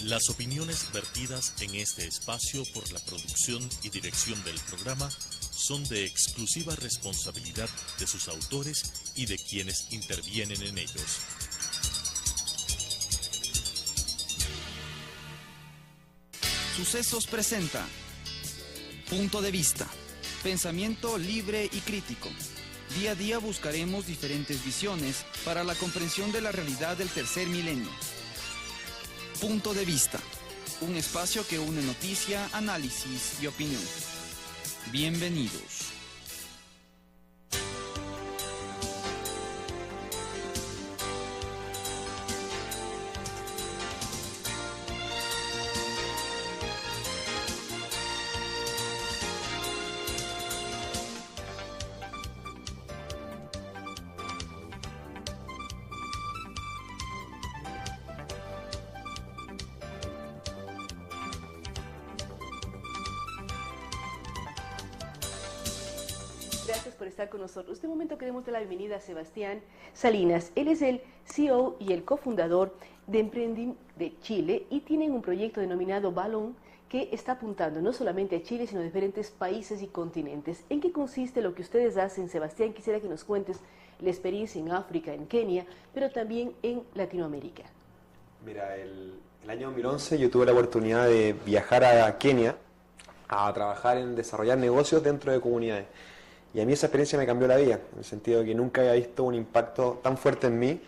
Las opiniones vertidas en este espacio por la producción y dirección del programa son de exclusiva responsabilidad de sus autores y de quienes intervienen en ellos. Sucesos presenta Punto de Vista, pensamiento libre y crítico. Día a día buscaremos diferentes visiones para la comprensión de la realidad del tercer milenio. Punto de Vista, un espacio que une noticia, análisis y opinión. Bienvenidos. Gracias por estar con nosotros. En este momento queremos dar la bienvenida a Sebastián Salinas. Él es el CEO y el cofundador de Emprending de Chile y tienen un proyecto denominado Balloon que está apuntando no solamente a Chile, sino a diferentes países y continentes. ¿En qué consiste lo que ustedes hacen, Sebastián? Quisiera que nos cuentes la experiencia en África, en Kenia, pero también en Latinoamérica. Mira, el año 2011 yo tuve la oportunidad de viajar a Kenia a trabajar en desarrollar negocios dentro de comunidades. Y a mí esa experiencia me cambió la vida, en el sentido de que nunca había visto un impacto tan fuerte en mí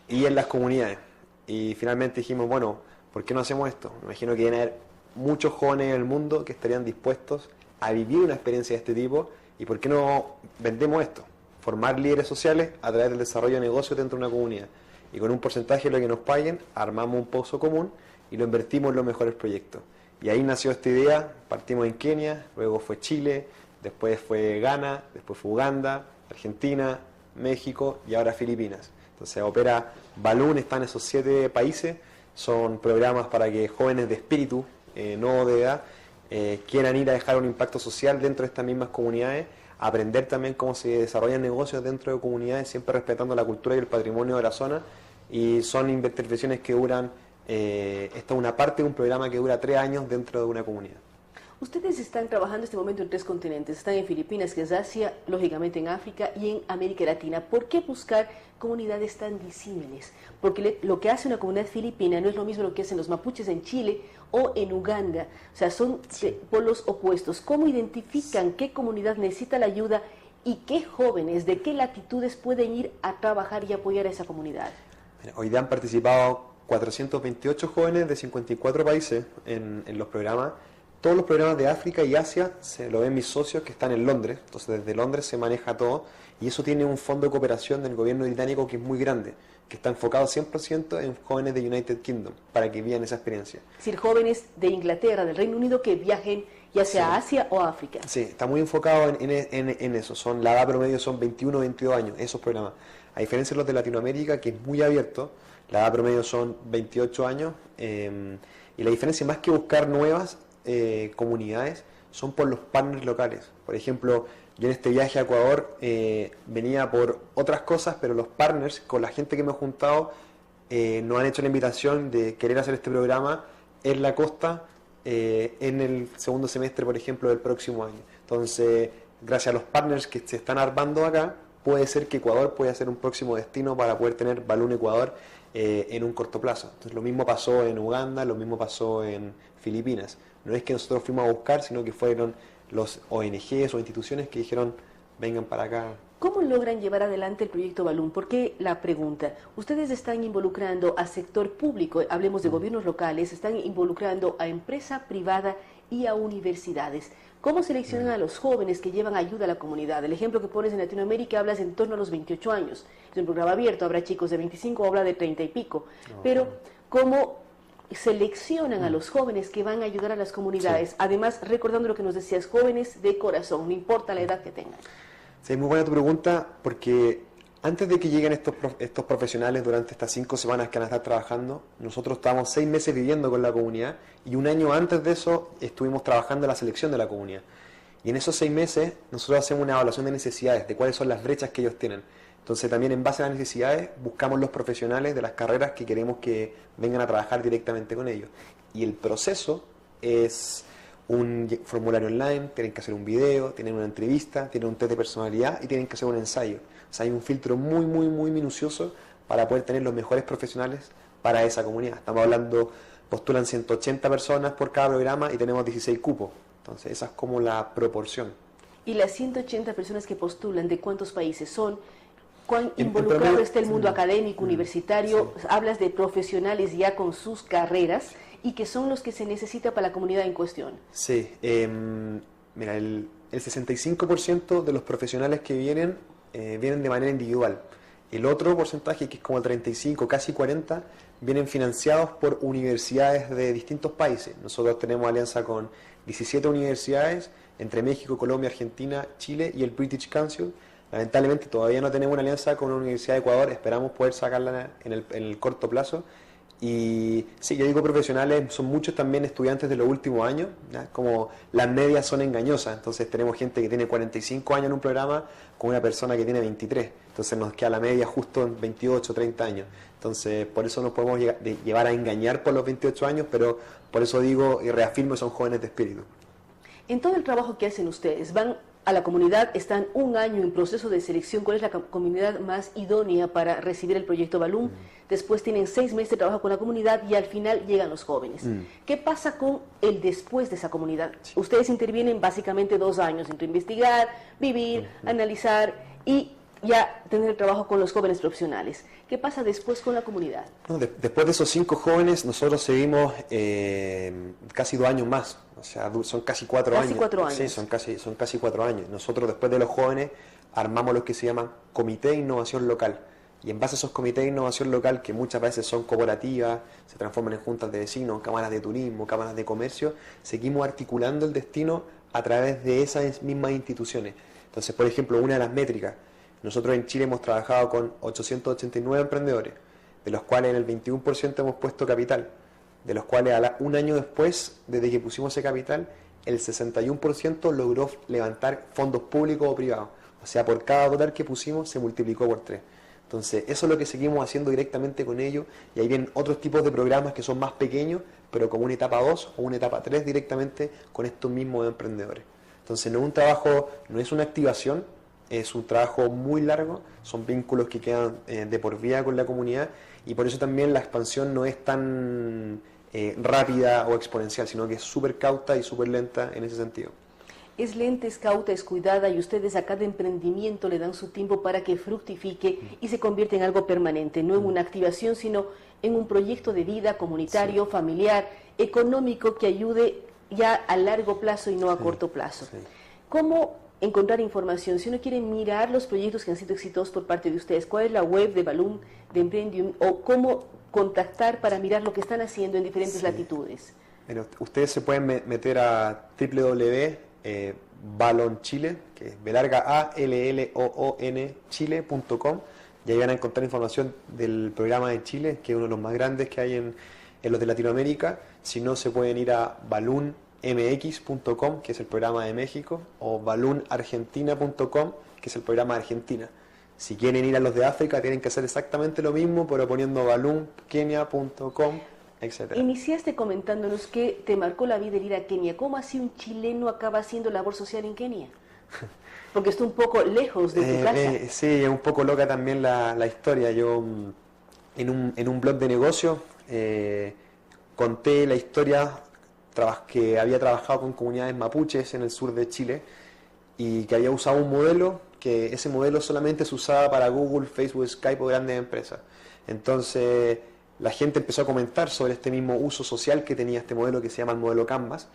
y en las comunidades. Y finalmente dijimos, bueno, ¿por qué no hacemos esto? Me imagino que deben haber muchos jóvenes en el mundo que estarían dispuestos a vivir una experiencia de este tipo, y ¿por qué no vendemos esto? Formar líderes sociales a través del desarrollo de negocios dentro de una comunidad. Y con un porcentaje de lo que nos paguen, armamos un pozo común y lo invertimos en los mejores proyectos. Y ahí nació esta idea, partimos en Kenia, luego fue Chile, después fue Ghana, después fue Uganda, Argentina, México y ahora Filipinas. Entonces opera Balloon, está en esos 7 países, son programas para que jóvenes de espíritu, no de edad, quieran ir a dejar un impacto social dentro de estas mismas comunidades, aprender también cómo se desarrollan negocios dentro de comunidades, siempre respetando la cultura y el patrimonio de la zona, y son intervenciones que duran, esta es una parte de un programa que dura 3 años dentro de una comunidad. Ustedes están trabajando en este momento en 3 continentes. Están en Filipinas, que es Asia, lógicamente en África y en América Latina. ¿Por qué buscar comunidades tan disímiles? Porque lo que hace una comunidad filipina no es lo mismo lo que hacen los mapuches en Chile o en Uganda. O sea, son polos opuestos. ¿Cómo identifican qué comunidad necesita la ayuda y qué jóvenes, de qué latitudes pueden ir a trabajar y apoyar a esa comunidad? Hoy día han participado 428 jóvenes de 54 países en los programas. Todos los programas de África y Asia se lo ven mis socios que están en Londres, entonces desde Londres se maneja todo, y eso tiene un fondo de cooperación del gobierno británico que es muy grande, que está enfocado 100% en jóvenes de United Kingdom, para que vivan esa experiencia. Es decir, jóvenes de Inglaterra, del Reino Unido, que viajen ya sea a Asia o a África. Sí, está muy enfocado en eso, la edad promedio son 21 o 22 años, esos programas. A diferencia de los de Latinoamérica, que es muy abierto, la edad promedio son 28 años, y la diferencia más que buscar nuevas comunidades son por los partners locales. Por ejemplo, yo en este viaje a Ecuador venía por otras cosas, pero los partners, con la gente que me he juntado, nos han hecho la invitación de querer hacer este programa en la costa en el segundo semestre, por ejemplo, del próximo año. Entonces, gracias a los partners que se están armando acá, puede ser que Ecuador pueda ser un próximo destino para poder tener Balloon Ecuador en un corto plazo. Entonces, lo mismo pasó en Uganda, lo mismo pasó en Filipinas. No es que nosotros fuimos a buscar, sino que fueron los ONGs o instituciones que dijeron, vengan para acá. ¿Cómo logran llevar adelante el proyecto Balloon? ¿Por qué la pregunta? Ustedes están involucrando al sector público, hablemos de gobiernos locales, están involucrando a empresa privada y a universidades. ¿Cómo seleccionan a los jóvenes que llevan ayuda a la comunidad? El ejemplo que pones en Latinoamérica hablas en torno a los 28 años. Es un programa abierto, habrá chicos de 25, habla de 30 y pico. Pero, ¿cómo seleccionan a los jóvenes que van a ayudar a las comunidades? Sí. Además, recordando lo que nos decías, jóvenes de corazón, no importa la edad que tengan. Sí, muy buena tu pregunta, porque antes de que lleguen estos profesionales durante estas 5 semanas que van a estar trabajando, nosotros estábamos 6 meses viviendo con la comunidad y un año antes de eso estuvimos trabajando en la selección de la comunidad. Y en esos 6 meses nosotros hacemos una evaluación de necesidades, de cuáles son las brechas que ellos tienen. Entonces también en base a las necesidades buscamos los profesionales de las carreras que queremos que vengan a trabajar directamente con ellos. Y el proceso es un formulario online, tienen que hacer un video, tienen una entrevista, tienen un test de personalidad y tienen que hacer un ensayo. O sea, hay un filtro muy, muy, muy minucioso para poder tener los mejores profesionales para esa comunidad. Estamos hablando, postulan 180 personas por cada programa y tenemos 16 cupos. Entonces esa es como la proporción. ¿Y las 180 personas que postulan, de cuántos países son? ¿Cuán involucrado está el mundo académico, universitario? Sí. Hablas de profesionales ya con sus carreras y que son los que se necesita para la comunidad en cuestión. Sí, mira, el 65% de los profesionales que vienen de manera individual. El otro porcentaje, que es como el 35, casi 40, vienen financiados por universidades de distintos países. Nosotros tenemos alianza con 17 universidades entre México, Colombia, Argentina, Chile y el British Council. Lamentablemente todavía no tenemos una alianza con la Universidad de Ecuador, esperamos poder sacarla en el corto plazo. Y sí, yo digo profesionales, son muchos también estudiantes de los últimos años, ¿ya? Como las medias son engañosas, entonces tenemos gente que tiene 45 años en un programa con una persona que tiene 23, entonces nos queda la media justo en 28, 30 años, entonces por eso nos podemos llevar a engañar por los 28 años, pero por eso digo y reafirmo que son jóvenes de espíritu. En todo el trabajo que hacen ustedes, van a la comunidad, están un año en proceso de selección, ¿cuál es la comunidad más idónea para recibir el proyecto Balloon? Después tienen 6 meses de trabajo con la comunidad y al final llegan los jóvenes. ¿Qué pasa con el después de esa comunidad? Sí. Ustedes intervienen básicamente 2 años entre investigar, vivir, analizar y ya tener el trabajo con los jóvenes profesionales. ¿Qué pasa después con la comunidad? No, después de esos 5 jóvenes, nosotros seguimos casi 2 años más. O sea, son casi 4 años. Casi 4 años. Sí, son casi 4 años. Nosotros, después de los jóvenes, armamos lo que se llama Comité de Innovación Local. Y en base a esos comités de innovación local, que muchas veces son cooperativas, se transforman en juntas de vecinos, cámaras de turismo, cámaras de comercio, seguimos articulando el destino a través de esas mismas instituciones. Entonces, por ejemplo, una de las métricas, nosotros en Chile hemos trabajado con 889 emprendedores, de los cuales en el 21% hemos puesto capital, de los cuales un año después, desde que pusimos ese capital, el 61% logró levantar fondos públicos o privados. O sea, por cada dólar que pusimos se multiplicó por 3. Entonces, eso es lo que seguimos haciendo directamente con ellos, y ahí vienen otros tipos de programas que son más pequeños, pero como una etapa 2 o una etapa 3 directamente con estos mismos emprendedores. Entonces, no es un trabajo, no es una activación, es un trabajo muy largo, son vínculos que quedan de por vida con la comunidad, y por eso también la expansión no es tan rápida o exponencial, sino que es súper cauta y súper lenta en ese sentido. Es lenta, es cauta, es cuidada, y ustedes a cada emprendimiento le dan su tiempo para que fructifique y se convierta en algo permanente, no en una activación, sino en un proyecto de vida comunitario, sí, familiar, económico, que ayude ya a largo plazo y no a corto plazo. Sí. ¿Cómo encontrar información? Si uno quiere mirar los proyectos que han sido exitosos por parte de ustedes, ¿cuál es la web de Balloon, de Emprendium, o cómo contactar para mirar lo que están haciendo en diferentes latitudes? Bueno, ustedes se pueden meter a Balloon Chile, que es BALLOON Chile.com, y ahí van a encontrar información del programa de Chile, que es uno de los más grandes que hay en los de Latinoamérica. Si no, se pueden ir a balloonmx.com, que es el programa de México, o balloonargentina.com, que es el programa de Argentina. Si quieren ir a los de África, tienen que hacer exactamente lo mismo, pero poniendo balloonkenya.com, etc. Iniciaste comentándonos que te marcó la vida el ir a Kenia. ¿Cómo así un chileno acaba haciendo labor social en Kenia? Porque está un poco lejos de tu casa. Sí, es un poco loca también la historia. Yo en un blog de negocio conté la historia que había trabajado con comunidades mapuches en el sur de Chile y que había usado un modelo, que ese modelo solamente se usaba para Google, Facebook, Skype o grandes empresas. Entonces la gente empezó a comentar sobre este mismo uso social que tenía este modelo, que se llama el modelo Canvas,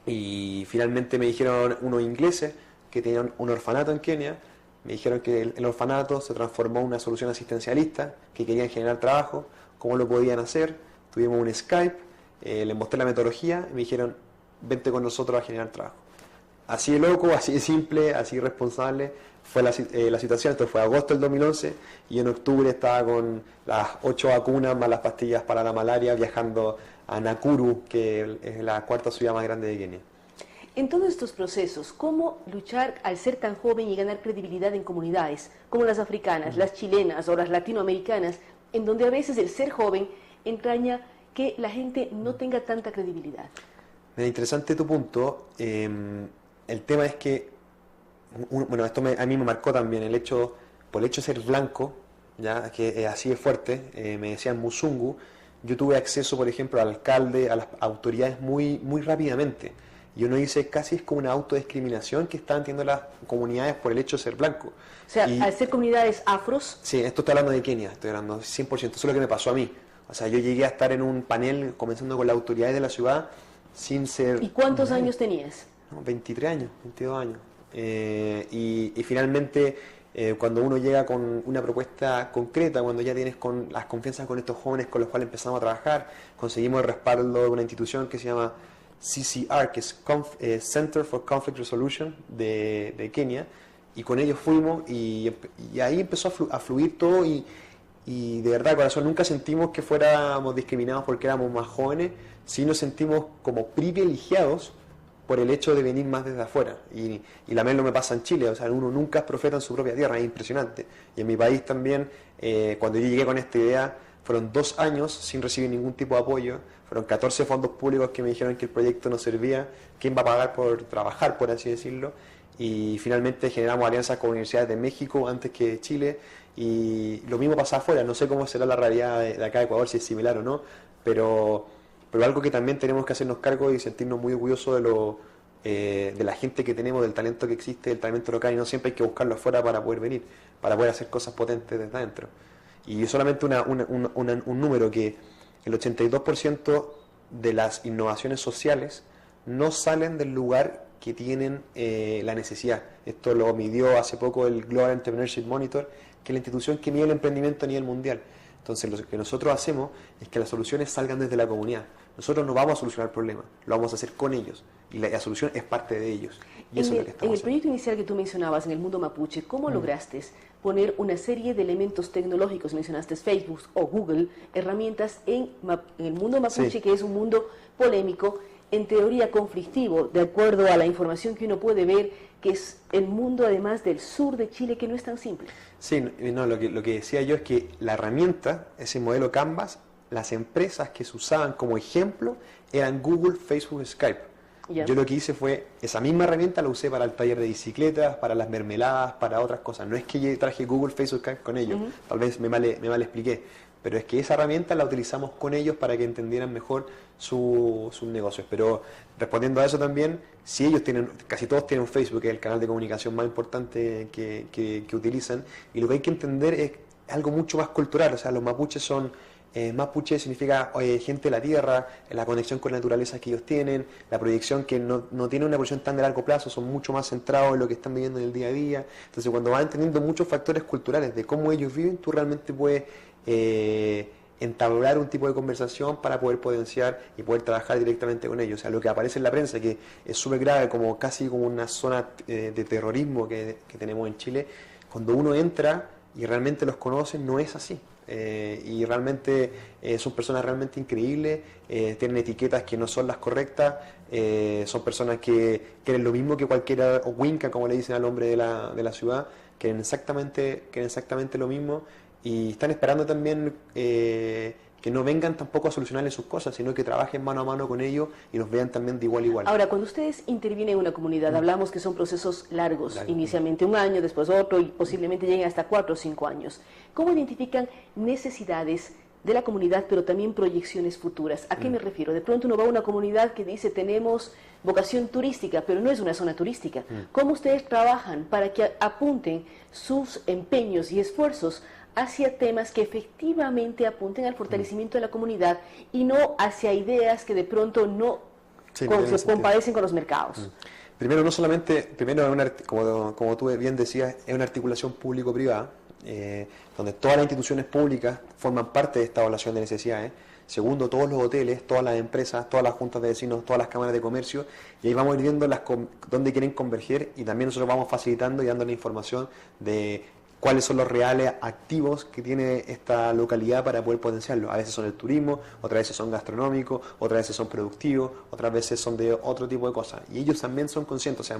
y finalmente me dijeron unos ingleses que tenían un orfanato en Kenia, me dijeron que el orfanato se transformó en una solución asistencialista, que querían generar trabajo, cómo lo podían hacer. Tuvimos un Skype, les mostré la metodología y me dijeron, vente con nosotros a generar trabajo. Así de loco, así de simple, así responsable fue la situación. Esto fue agosto del 2011 y en octubre estaba con las 8 vacunas más las pastillas para la malaria viajando a Nakuru, que es la 4ª ciudad más grande de Kenia. En todos estos procesos, ¿cómo luchar al ser tan joven y ganar credibilidad en comunidades como las africanas, las chilenas o las latinoamericanas, en donde a veces el ser joven entraña que la gente no tenga tanta credibilidad? Mira, interesante tu punto. El tema es que, bueno, esto a mí me marcó también por el hecho de ser blanco, ya que así de fuerte, me decían Musungu. Yo tuve acceso, por ejemplo, al alcalde, a las autoridades muy rápidamente. Y uno dice, casi es como una autodiscriminación que están teniendo las comunidades por el hecho de ser blanco. O sea, al ser comunidades afros... Sí, esto estoy hablando de Kenia, estoy hablando 100%, eso es lo que me pasó a mí. O sea, yo llegué a estar en un panel comenzando con las autoridades de la ciudad sin ser... ¿Y cuántos años tenías? No, 23 años, 22 años. Y finalmente, cuando uno llega con una propuesta concreta, cuando ya tienes con las confianzas con estos jóvenes con los cuales empezamos a trabajar, conseguimos el respaldo de una institución que se llama CCR, que es Center for Conflict Resolution de Kenia, y con ellos fuimos y ahí empezó a fluir todo y de verdad, corazón, nunca sentimos que fuéramos discriminados porque éramos más jóvenes, sí nos sentimos como privilegiados por el hecho de venir más desde afuera. Y la lo me pasa en Chile, o sea, uno nunca es profeta en su propia tierra, es impresionante. Y en mi país también, cuando yo llegué con esta idea, fueron 2 años sin recibir ningún tipo de apoyo, fueron 14 fondos públicos que me dijeron que el proyecto no servía, quién va a pagar por trabajar, por así decirlo, y finalmente generamos alianzas con universidades de México antes que de Chile, y lo mismo pasa afuera, no sé cómo será la realidad de acá de Ecuador, si es similar o no, pero algo que también tenemos que hacernos cargo y sentirnos muy orgullosos de la gente que tenemos, del talento que existe, del talento local, y no siempre hay que buscarlo afuera para poder venir, para poder hacer cosas potentes desde adentro. Y solamente un número, que el 82% de las innovaciones sociales no salen del lugar que tienen la necesidad. Esto lo midió hace poco el Global Entrepreneurship Monitor, que es la institución que mide el emprendimiento a nivel mundial. Entonces, lo que nosotros hacemos es que las soluciones salgan desde la comunidad. Nosotros no vamos a solucionar el problema, lo vamos a hacer con ellos. Y la solución es parte de ellos. Y eso es lo que estamos en el proyecto inicial que tú mencionabas, en el mundo mapuche, ¿cómo lograste poner una serie de elementos tecnológicos, mencionaste Facebook o Google, herramientas en el mundo mapuche, que es un mundo polémico, en teoría conflictivo, de acuerdo a la información que uno puede ver, que es el mundo además del sur de Chile, que no es tan simple? Sí, no, lo que decía yo es que la herramienta, ese modelo Canvas, las empresas que se usaban como ejemplo eran Google, Facebook, Skype. Yo lo que hice fue, esa misma herramienta la usé para el taller de bicicletas, para las mermeladas, para otras cosas. No es que yo traje Google, Facebook, Skype con ellos, tal vez me mal expliqué, pero es que esa herramienta la utilizamos con ellos para que entendieran mejor sus negocios. Pero respondiendo a eso también, si ellos tienen, casi todos tienen Facebook, que es el canal de comunicación más importante que utilizan, y lo que hay que entender es algo mucho más cultural. O sea, los mapuches son... mapuche significa gente de la tierra, la conexión con la naturaleza que ellos tienen, la proyección que no tiene una proyección tan de largo plazo, son mucho más centrados en lo que están viviendo en el día a día. Entonces, cuando vas entendiendo muchos factores culturales de cómo ellos viven, tú realmente puedes entablar un tipo de conversación para poder potenciar y poder trabajar directamente con ellos. O sea, lo que aparece en la prensa, que es súper grave, como casi como una zona de terrorismo que tenemos en Chile, cuando uno entra y realmente los conoce, no es así. Y realmente son personas realmente increíbles, tienen etiquetas que no son las correctas, son personas que quieren lo mismo que cualquiera, o winca, como le dicen al hombre de la ciudad, quieren exactamente lo mismo, y están esperando también que no vengan tampoco a solucionarles sus cosas, sino que trabajen mano a mano con ellos y los vean también de igual a igual. Ahora, cuando ustedes intervienen en una comunidad, hablamos que son procesos largos, inicialmente 1 año, después otro, y posiblemente lleguen hasta 4 o 5 años. ¿Cómo identifican necesidades de la comunidad, pero también proyecciones futuras? ¿A qué me refiero? De pronto uno va a una comunidad que dice tenemos vocación turística, pero no es una zona turística. ¿Cómo ustedes trabajan para que apunten sus empeños y esfuerzos hacia temas que efectivamente apunten al fortalecimiento de la comunidad y no hacia ideas que de pronto no se compadecen con los mercados? Primero, como tú bien decías, es una articulación público-privada, donde todas las instituciones públicas forman parte de esta evaluación de necesidades. Segundo, todos los hoteles, todas las empresas, todas las juntas de vecinos, todas las cámaras de comercio, y ahí vamos a ir viendo dónde quieren converger, y también nosotros vamos facilitando y dando la información de cuáles son los reales activos que tiene esta localidad para poder potenciarlo. A veces son el turismo, otras veces son gastronómicos, otras veces son productivos, otras veces son de otro tipo de cosas. Y ellos también son conscientes, o sea,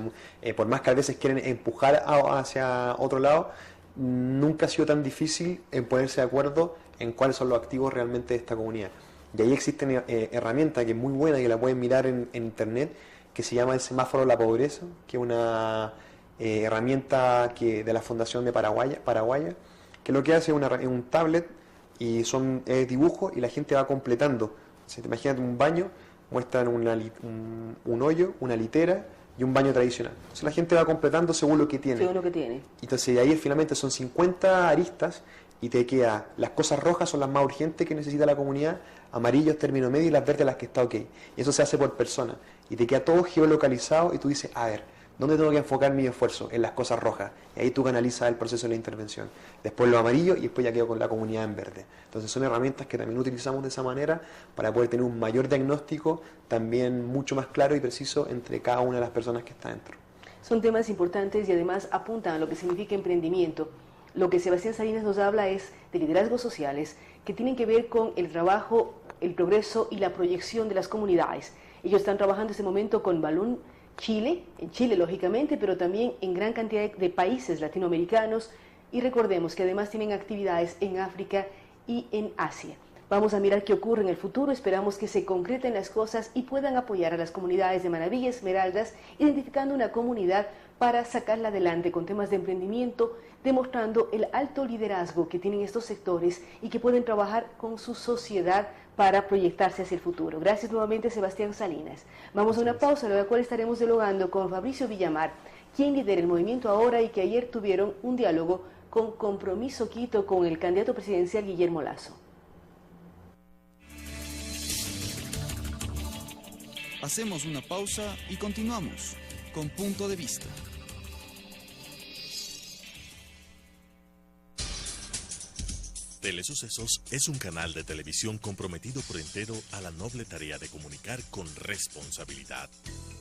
por más que a veces quieren empujar hacia otro lado, nunca ha sido tan difícil en ponerse de acuerdo en cuáles son los activos realmente de esta comunidad. Y ahí existen herramientas que es muy buena, que la pueden mirar en internet, que se llama el semáforo de la pobreza, que es una herramienta de la Fundación de Paraguaya, que lo que hace es un tablet y son dibujos y la gente va completando. Si te imaginas un baño, muestran un hoyo, una litera y un baño tradicional. Entonces la gente va completando según lo que tiene. Según lo que tiene. Entonces de ahí finalmente son 50 aristas y te queda, las cosas rojas son las más urgentes que necesita la comunidad, amarillos término medio y las verdes las que está ok. Y eso se hace por persona. Y te queda todo geolocalizado y tú dices, a ver, ¿dónde tengo que enfocar mi esfuerzo? En las cosas rojas. Y ahí tú canalizas el proceso de la intervención. Después lo amarillo y después ya quedo con la comunidad en verde. Entonces son herramientas que también utilizamos de esa manera para poder tener un mayor diagnóstico, también mucho más claro y preciso entre cada una de las personas que está dentro. Son temas importantes y además apuntan a lo que significa emprendimiento. Lo que Sebastián Salinas nos habla es de liderazgos sociales que tienen que ver con el trabajo, el progreso y la proyección de las comunidades. Ellos están trabajando en este momento con Balún Chile, en Chile lógicamente, pero también en gran cantidad de países latinoamericanos, y recordemos que además tienen actividades en África y en Asia. Vamos a mirar qué ocurre en el futuro, esperamos que se concreten las cosas y puedan apoyar a las comunidades de Manabí y Esmeraldas, identificando una comunidad para sacarla adelante con temas de emprendimiento, demostrando el alto liderazgo que tienen estos sectores y que pueden trabajar con su sociedad para proyectarse hacia el futuro. Gracias nuevamente, Sebastián Salinas. Vamos a una pausa, luego de la cual estaremos dialogando con Fabricio Villamar, quien lidera el movimiento ahora y que ayer tuvieron un diálogo con Compromiso Quito con el candidato presidencial Guillermo Lasso. Hacemos una pausa y continuamos con Punto de Vista. Telesucesos es un canal de televisión comprometido por entero a la noble tarea de comunicar con responsabilidad.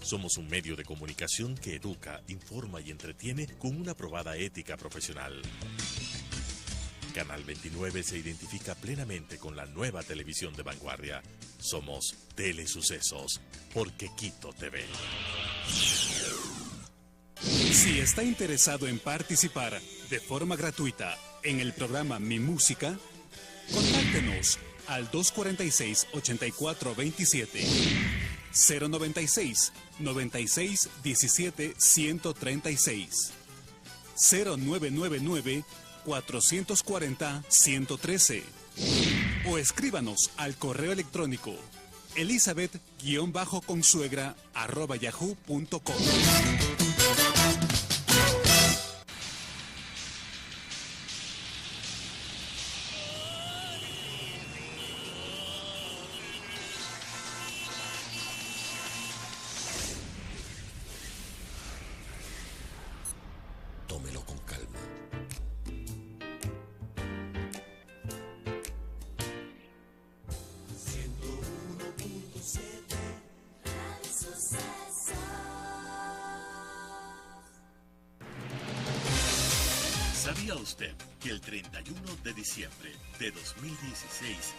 Somos un medio de comunicación que educa, informa y entretiene con una probada ética profesional. Canal 29 se identifica plenamente con la nueva televisión de vanguardia. Somos Telesucesos, porque Quito te ve. Si está interesado en participar de forma gratuita en el programa Mi Música, contáctenos al 246-8427, 096 96 17 136, 0999 440 113 o escríbanos al correo electrónico elizabeth-consuegra@yahoo.com. Tómelo con calma. ¿Sabía usted que el 31 de diciembre de 2016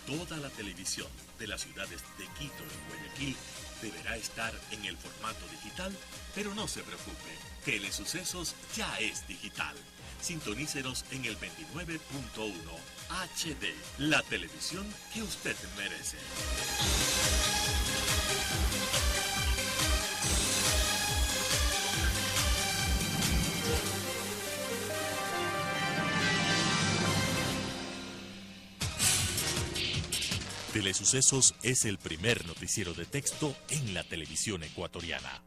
toda la televisión de las ciudades de Quito y Guayaquil deberá estar en el formato digital? Pero no se preocupe, Telesucesos ya es digital. Sintonícenos en el 29.1 HD, la televisión que usted merece. Telesucesos es el primer noticiero de texto en la televisión ecuatoriana.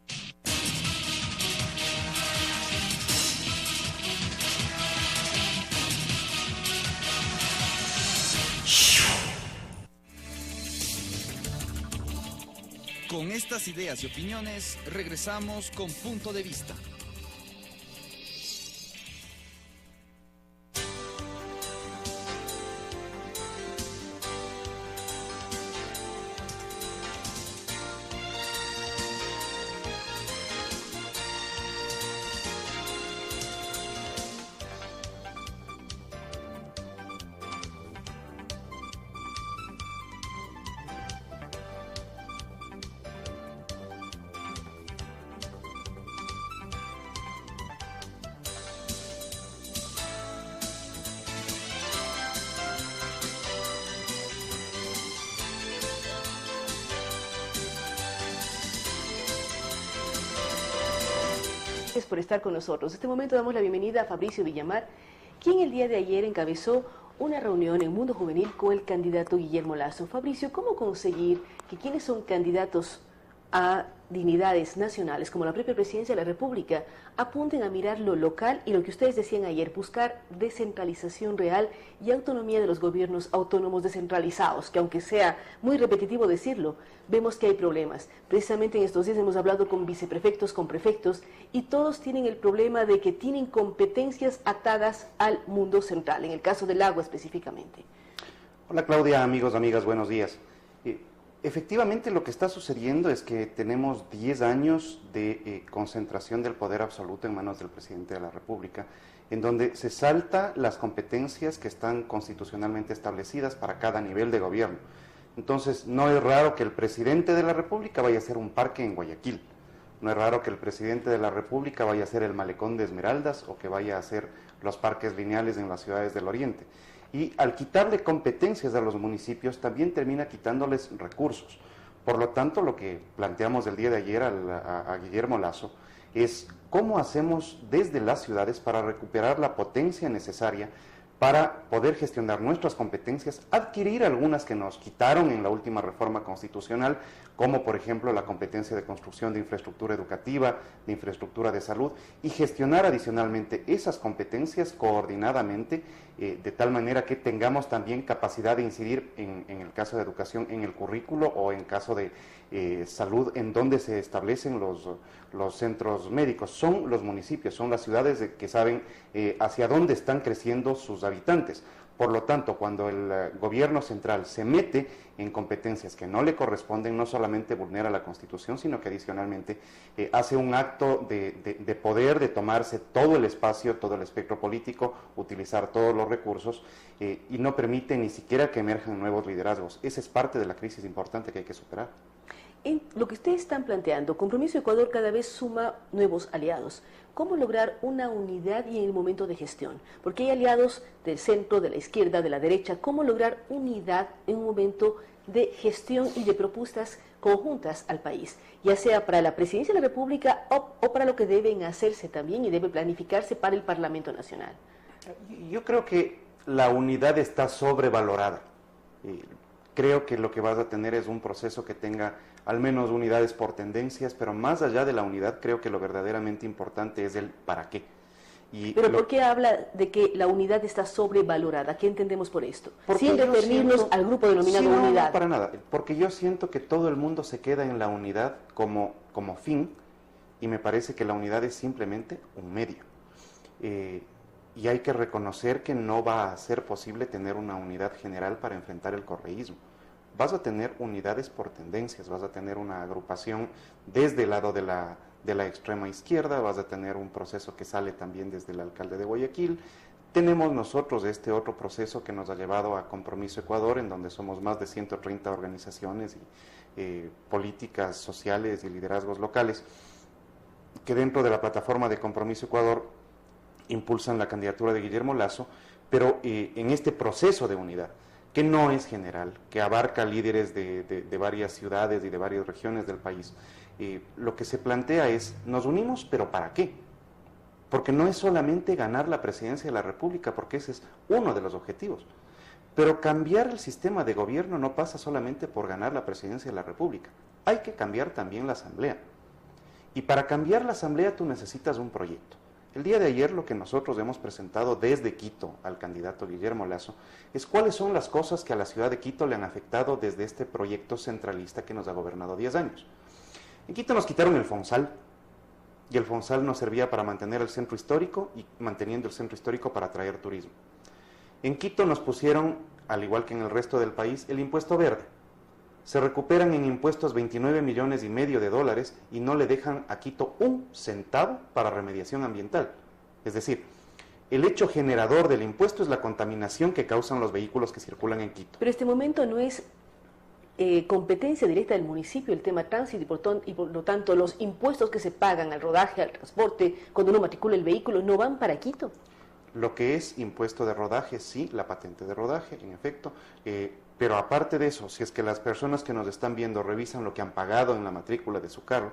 Con estas ideas y opiniones, regresamos con Punto de Vista. Gracias por estar con nosotros. En este momento damos la bienvenida a Fabricio Villamar, quien el día de ayer encabezó una reunión en Mundo Juvenil con el candidato Guillermo Lasso. Fabricio, ¿cómo conseguir que quienes son candidatos a dignidades nacionales, como la propia Presidencia de la República, apunten a mirar lo local y lo que ustedes decían ayer, buscar descentralización real y autonomía de los gobiernos autónomos descentralizados, que aunque sea muy repetitivo decirlo, vemos que hay problemas. Precisamente en estos días hemos hablado con viceprefectos, con prefectos, y todos tienen el problema de que tienen competencias atadas al mundo central, en el caso del agua específicamente. Hola Claudia, amigos, amigas, buenos días. Efectivamente lo que está sucediendo es que tenemos 10 años de concentración del poder absoluto en manos del presidente de la República, en donde se salta las competencias que están constitucionalmente establecidas para cada nivel de gobierno. Entonces no es raro que el presidente de la República vaya a hacer un parque en Guayaquil, no es raro que el presidente de la República vaya a hacer el malecón de Esmeraldas o que vaya a hacer los parques lineales en las ciudades del Oriente. Y al quitarle competencias a los municipios también termina quitándoles recursos. Por lo tanto, lo que planteamos el día de ayer a Guillermo Lasso es cómo hacemos desde las ciudades para recuperar la potencia necesaria para poder gestionar nuestras competencias, adquirir algunas que nos quitaron en la última reforma constitucional, como por ejemplo la competencia de construcción de infraestructura educativa, de infraestructura de salud, y gestionar adicionalmente esas competencias coordinadamente, de tal manera que tengamos también capacidad de incidir en el caso de educación en el currículo o en caso de salud en donde se establecen los centros médicos. Son los municipios, son las ciudades que saben hacia dónde están creciendo sus habitantes. Por lo tanto, cuando el gobierno central se mete en competencias que no le corresponden, no solamente vulnera la Constitución, sino que adicionalmente hace un acto de poder, de tomarse todo el espacio, todo el espectro político, utilizar todos los recursos y no permite ni siquiera que emerjan nuevos liderazgos. Esa es parte de la crisis importante que hay que superar. En lo que ustedes están planteando, Compromiso Ecuador cada vez suma nuevos aliados. ¿Cómo lograr una unidad y en el momento de gestión? Porque hay aliados del centro, de la izquierda, de la derecha. ¿Cómo lograr unidad en un momento de gestión y de propuestas conjuntas al país? Ya sea para la Presidencia de la República o para lo que deben hacerse también y debe planificarse para el Parlamento Nacional. Yo creo que la unidad está sobrevalorada. Creo que lo que vas a tener es un proceso que tenga al menos unidades por tendencias, pero más allá de la unidad creo que lo verdaderamente importante es el para qué. Pero ¿por qué habla de que la unidad está sobrevalorada? ¿Qué entendemos por esto? Sin referirnos al grupo denominado unidad. No, para nada, porque yo siento que todo el mundo se queda en la unidad como fin y me parece que la unidad es simplemente un medio. Y hay que reconocer que no va a ser posible tener una unidad general para enfrentar el correísmo. Vas a tener unidades por tendencias, vas a tener una agrupación desde el lado de la extrema izquierda, vas a tener un proceso que sale también desde el alcalde de Guayaquil. Tenemos nosotros este otro proceso que nos ha llevado a Compromiso Ecuador, en donde somos más de 130 organizaciones y políticas sociales y liderazgos locales, que dentro de la plataforma de Compromiso Ecuador impulsan la candidatura de Guillermo Lasso, pero en este proceso de unidad, que no es general, que abarca líderes de varias ciudades y de varias regiones del país, lo que se plantea es, nos unimos, pero ¿para qué? Porque no es solamente ganar la presidencia de la República, porque ese es uno de los objetivos, pero cambiar el sistema de gobierno no pasa solamente por ganar la presidencia de la República, hay que cambiar también la Asamblea, y para cambiar la Asamblea tú necesitas un proyecto. El día de ayer lo que nosotros hemos presentado desde Quito al candidato Guillermo Lasso es cuáles son las cosas que a la ciudad de Quito le han afectado desde este proyecto centralista que nos ha gobernado 10 años. En Quito nos quitaron el Fonsal, y el Fonsal nos servía para mantener el centro histórico y manteniendo el centro histórico para atraer turismo. En Quito nos pusieron, al igual que en el resto del país, el impuesto verde. Se recuperan en impuestos 29,5 millones de dólares y no le dejan a Quito un centavo para remediación ambiental. Es decir, el hecho generador del impuesto es la contaminación que causan los vehículos que circulan en Quito. Pero este momento no es competencia directa del municipio el tema tránsito y por lo tanto los impuestos que se pagan al rodaje, al transporte, cuando uno matricula el vehículo, no van para Quito. Lo que es impuesto de rodaje, sí, la patente de rodaje, en efecto, pero aparte de eso, si es que las personas que nos están viendo revisan lo que han pagado en la matrícula de su carro,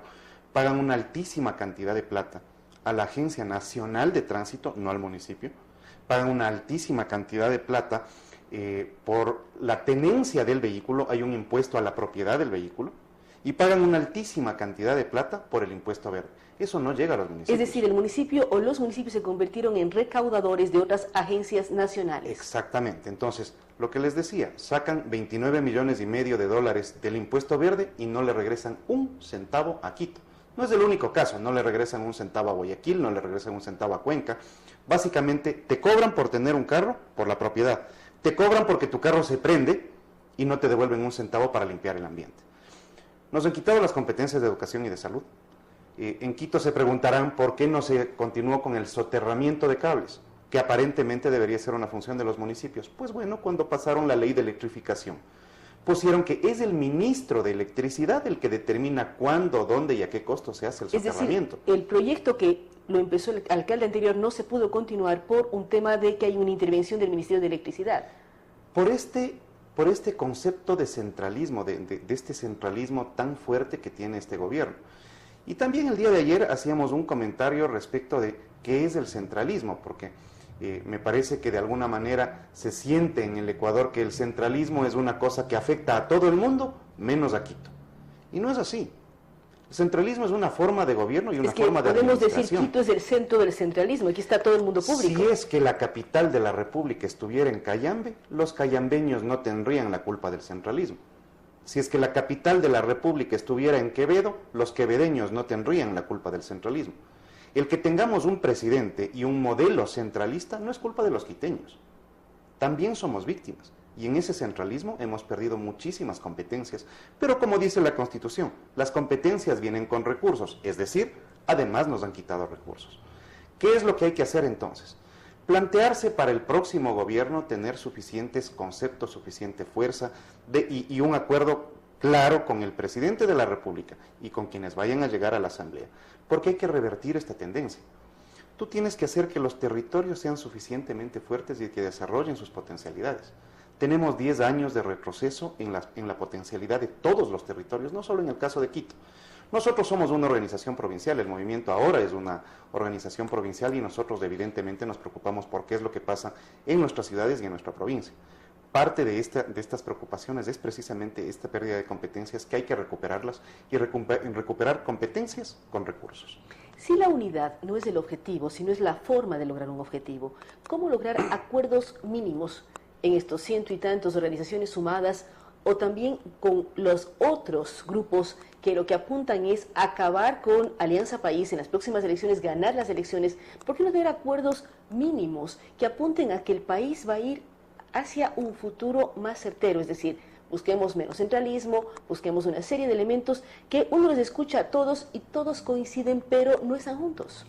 pagan una altísima cantidad de plata a la Agencia Nacional de Tránsito, no al municipio, pagan una altísima cantidad de plata por la tenencia del vehículo, hay un impuesto a la propiedad del vehículo, y pagan una altísima cantidad de plata por el impuesto verde. Eso no llega a los municipios. Es decir, el municipio o los municipios se convirtieron en recaudadores de otras agencias nacionales. Exactamente. Entonces, lo que les decía, sacan 29 millones y medio de dólares del impuesto verde y no le regresan un centavo a Quito. No es el único caso, no le regresan un centavo a Guayaquil, no le regresan un centavo a Cuenca. Básicamente, te cobran por tener un carro, por la propiedad. Te cobran porque tu carro se prende y no te devuelven un centavo para limpiar el ambiente. Nos han quitado las competencias de educación y de salud. En Quito se preguntarán por qué no se continuó con el soterramiento de cables, que aparentemente debería ser una función de los municipios. Pues bueno, cuando pasaron la ley de electrificación, pusieron que es el ministro de Electricidad el que determina cuándo, dónde y a qué costo se hace el soterramiento. Es decir, el proyecto que lo empezó el alcalde anterior no se pudo continuar por un tema de que hay una intervención del Ministerio de Electricidad. Por este concepto de centralismo, de este centralismo tan fuerte que tiene este gobierno. Y también el día de ayer hacíamos un comentario respecto de qué es el centralismo, porque me parece que de alguna manera se siente en el Ecuador que el centralismo es una cosa que afecta a todo el mundo, menos a Quito. Y no es así. El centralismo es una forma de gobierno y una forma de administración. Podemos decir Quito es el centro del centralismo, aquí está todo el mundo público. Si es que la capital de la República estuviera en Cayambe, los cayambeños no tendrían la culpa del centralismo. Si es que la capital de la República estuviera en Quevedo, los quevedeños no tendrían la culpa del centralismo. El que tengamos un presidente y un modelo centralista no es culpa de los quiteños. También somos víctimas. Y en ese centralismo hemos perdido muchísimas competencias. Pero como dice la Constitución, las competencias vienen con recursos, es decir, además nos han quitado recursos. ¿Qué es lo que hay que hacer entonces? Plantearse para el próximo gobierno tener suficientes conceptos, suficiente fuerza y un acuerdo claro con el presidente de la República y con quienes vayan a llegar a la Asamblea, porque hay que revertir esta tendencia. Tú tienes que hacer que los territorios sean suficientemente fuertes y que desarrollen sus potencialidades. Tenemos 10 años de retroceso en la potencialidad de todos los territorios, no solo en el caso de Quito. Nosotros somos una organización provincial, el movimiento ahora es una organización provincial y nosotros evidentemente nos preocupamos por qué es lo que pasa en nuestras ciudades y en nuestra provincia. Parte de estas preocupaciones es precisamente esta pérdida de competencias que hay que recuperarlas y recuperar competencias con recursos. Si la unidad no es el objetivo, sino es la forma de lograr un objetivo, ¿cómo lograr acuerdos mínimos en estos ciento y tantos organizaciones sumadas o también con los otros grupos que lo que apuntan es acabar con Alianza País en las próximas elecciones, ganar las elecciones? ¿Por qué no tener acuerdos mínimos que apunten a que el país va a ir hacia un futuro más certero? Es decir, busquemos menos centralismo, busquemos una serie de elementos que uno los escucha a todos y todos coinciden, pero no están juntos.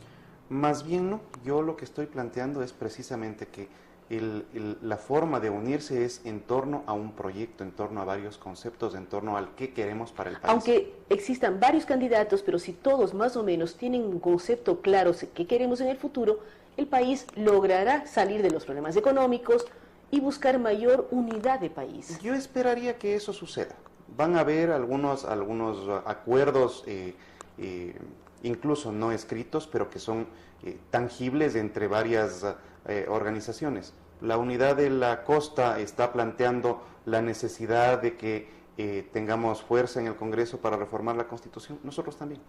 Más bien no, yo lo que estoy planteando es precisamente que la forma de unirse es en torno a un proyecto, en torno a varios conceptos, en torno al qué queremos para el país. Aunque existan varios candidatos, pero si todos más o menos tienen un concepto claro de qué queremos en el futuro, el país logrará salir de los problemas económicos y buscar mayor unidad de país. Yo esperaría que eso suceda. Van a haber algunos acuerdos, incluso no escritos, pero que son tangibles entre varias organizaciones. La unidad de la costa está planteando la necesidad de que tengamos fuerza en el Congreso para reformar la Constitución. Nosotros también.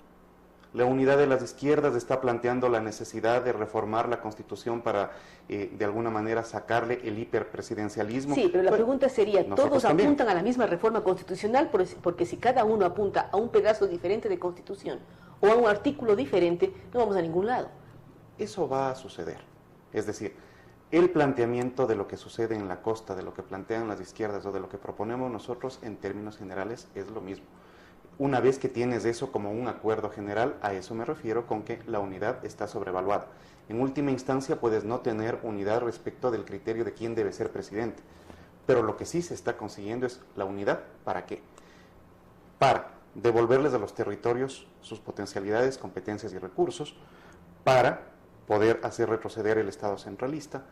La unidad de las izquierdas está planteando la necesidad de reformar la Constitución para, de alguna manera, sacarle el hiperpresidencialismo. Sí, pero la pregunta sería, ¿todos también apuntan a la misma reforma constitucional? Porque si cada uno apunta a un pedazo diferente de Constitución o a un artículo diferente, no vamos a ningún lado. Eso va a suceder. Es decir, el planteamiento de lo que sucede en la costa, de lo que plantean las izquierdas o de lo que proponemos nosotros en términos generales es lo mismo. Una vez que tienes eso como un acuerdo general, a eso me refiero con que la unidad está sobrevaluada. En última instancia puedes no tener unidad respecto del criterio de quién debe ser presidente, pero lo que sí se está consiguiendo es la unidad. ¿Para qué? Para devolverles a los territorios sus potencialidades, competencias y recursos, para poder hacer retroceder el Estado centralista,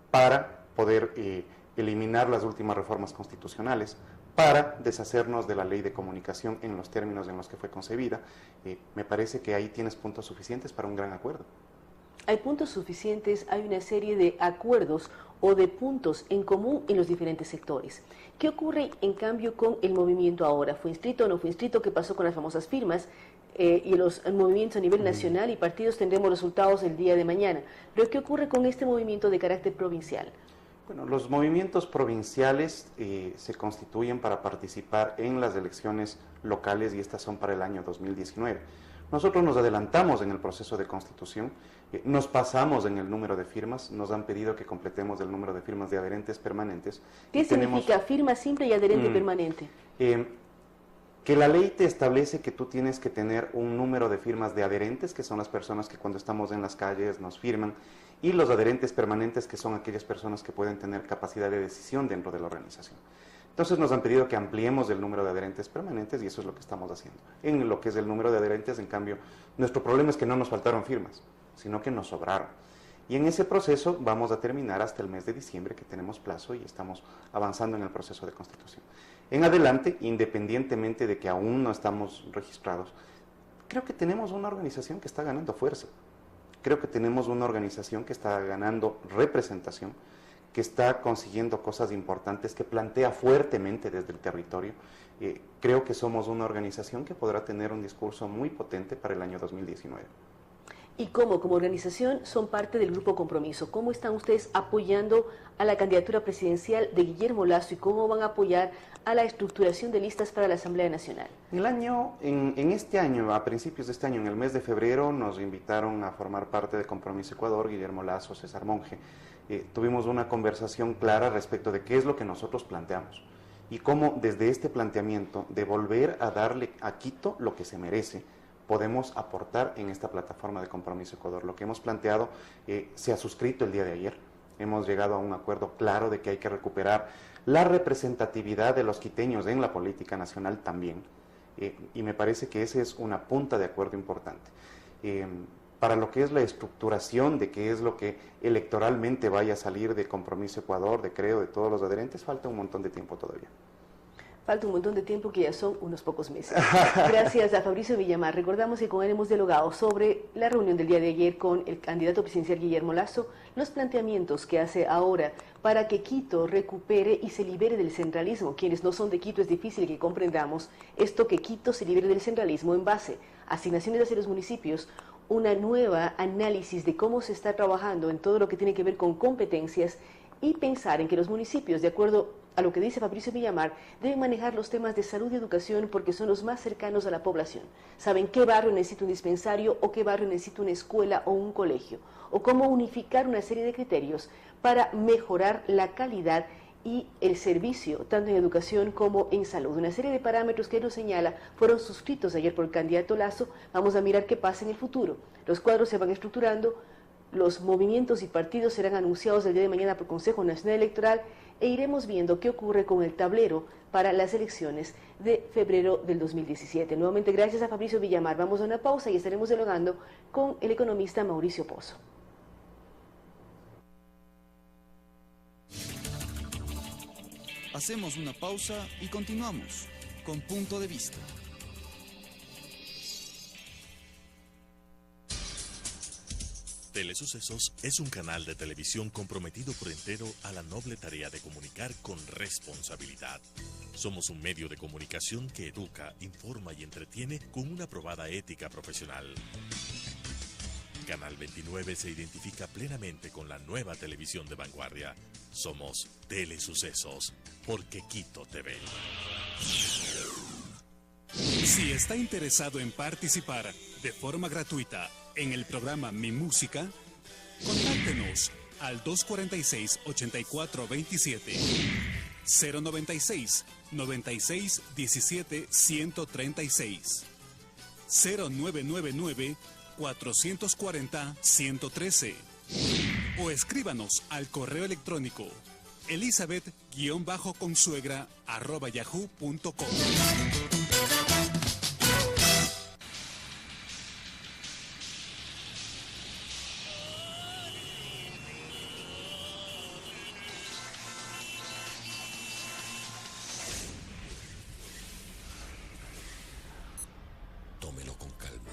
para poder eliminar las últimas reformas constitucionales, para deshacernos de la ley de comunicación en los términos en los que fue concebida. Me parece que ahí tienes puntos suficientes para un gran acuerdo. Hay puntos suficientes, hay una serie de acuerdos o de puntos en común en los diferentes sectores. ¿Qué ocurre en cambio con el movimiento ahora? ¿Fue inscrito o no fue inscrito? ¿Qué pasó con las famosas firmas? Y los movimientos a nivel nacional y partidos tendremos resultados el día de mañana. Pero ¿qué ocurre con este movimiento de carácter provincial? Bueno, los movimientos provinciales se constituyen para participar en las elecciones locales y estas son para el año 2019. Nosotros nos adelantamos en el proceso de constitución, nos pasamos en el número de firmas, nos han pedido que completemos el número de firmas de adherentes permanentes. ¿Qué significa firma simple y adherente permanente? Que la ley te establece que tú tienes que tener un número de firmas de adherentes, que son las personas que cuando estamos en las calles nos firman, y los adherentes permanentes, que son aquellas personas que pueden tener capacidad de decisión dentro de la organización. Entonces nos han pedido que ampliemos el número de adherentes permanentes y eso es lo que estamos haciendo. En lo que es el número de adherentes, en cambio, nuestro problema es que no nos faltaron firmas, sino que nos sobraron. Y en ese proceso vamos a terminar hasta el mes de diciembre, que tenemos plazo y estamos avanzando en el proceso de constitución. En adelante, independientemente de que aún no estamos registrados, creo que tenemos una organización que está ganando fuerza. Creo que tenemos una organización que está ganando representación, que está consiguiendo cosas importantes, que plantea fuertemente desde el territorio. Creo que somos una organización que podrá tener un discurso muy potente para el año 2019. ¿Y cómo, como organización, son parte del Grupo Compromiso? ¿Cómo están ustedes apoyando a la candidatura presidencial de Guillermo Lasso y cómo van a apoyar a la estructuración de listas para la Asamblea Nacional? En este año, a principios de este año, en el mes de febrero, nos invitaron a formar parte de Compromiso Ecuador, Guillermo Lasso, César Monge. Tuvimos una conversación clara respecto de qué es lo que nosotros planteamos y cómo desde este planteamiento de volver a darle a Quito lo que se merece, podemos aportar en esta plataforma de Compromiso Ecuador. Lo que hemos planteado se ha suscrito el día de ayer. Hemos llegado a un acuerdo claro de que hay que recuperar la representatividad de los quiteños en la política nacional también. Y me parece que esa es una punta de acuerdo importante. Para lo que es la estructuración de qué es lo que electoralmente vaya a salir de Compromiso Ecuador, de Creo, de todos los adherentes, falta un montón de tiempo todavía. Falta un montón de tiempo que ya son unos pocos meses. Gracias a Fabricio Villamar. Recordamos que con él hemos dialogado sobre la reunión del día de ayer con el candidato presidencial Guillermo Lasso, los planteamientos que hace ahora para que Quito recupere y se libere del centralismo. Quienes no son de Quito es difícil que comprendamos esto, que Quito se libere del centralismo en base a asignaciones hacia los municipios, una nueva análisis de cómo se está trabajando en todo lo que tiene que ver con competencias y pensar en que los municipios, de acuerdo a lo que dice Fabricio Villamar, deben manejar los temas de salud y educación porque son los más cercanos a la población. Saben qué barrio necesita un dispensario o qué barrio necesita una escuela o un colegio, o cómo unificar una serie de criterios para mejorar la calidad y el servicio, tanto en educación como en salud. Una serie de parámetros que él nos señala fueron suscritos ayer por el candidato Lasso. Vamos a mirar qué pasa en el futuro. Los cuadros se van estructurando, los movimientos y partidos serán anunciados el día de mañana por el Consejo Nacional Electoral e iremos viendo qué ocurre con el tablero para las elecciones de febrero del 2017. Nuevamente, gracias a Fabricio Villamar. Vamos a una pausa y estaremos dialogando con el economista Mauricio Pozo. Hacemos una pausa y continuamos con Punto de Vista. Telesucesos es un canal de televisión comprometido por entero a la noble tarea de comunicar con responsabilidad. Somos un medio de comunicación que educa, informa y entretiene con una probada ética profesional. Canal 29 se identifica plenamente con la nueva televisión de vanguardia. Somos Telesucesos, porque Quito te ve. Si está interesado en participar de forma gratuita en el programa Mi Música, contáctenos al 246-8427, 096 96 17 136, 0999 440 113 o escríbanos al correo electrónico elizabeth-consuegra@yahoo.com. tómelo con calma.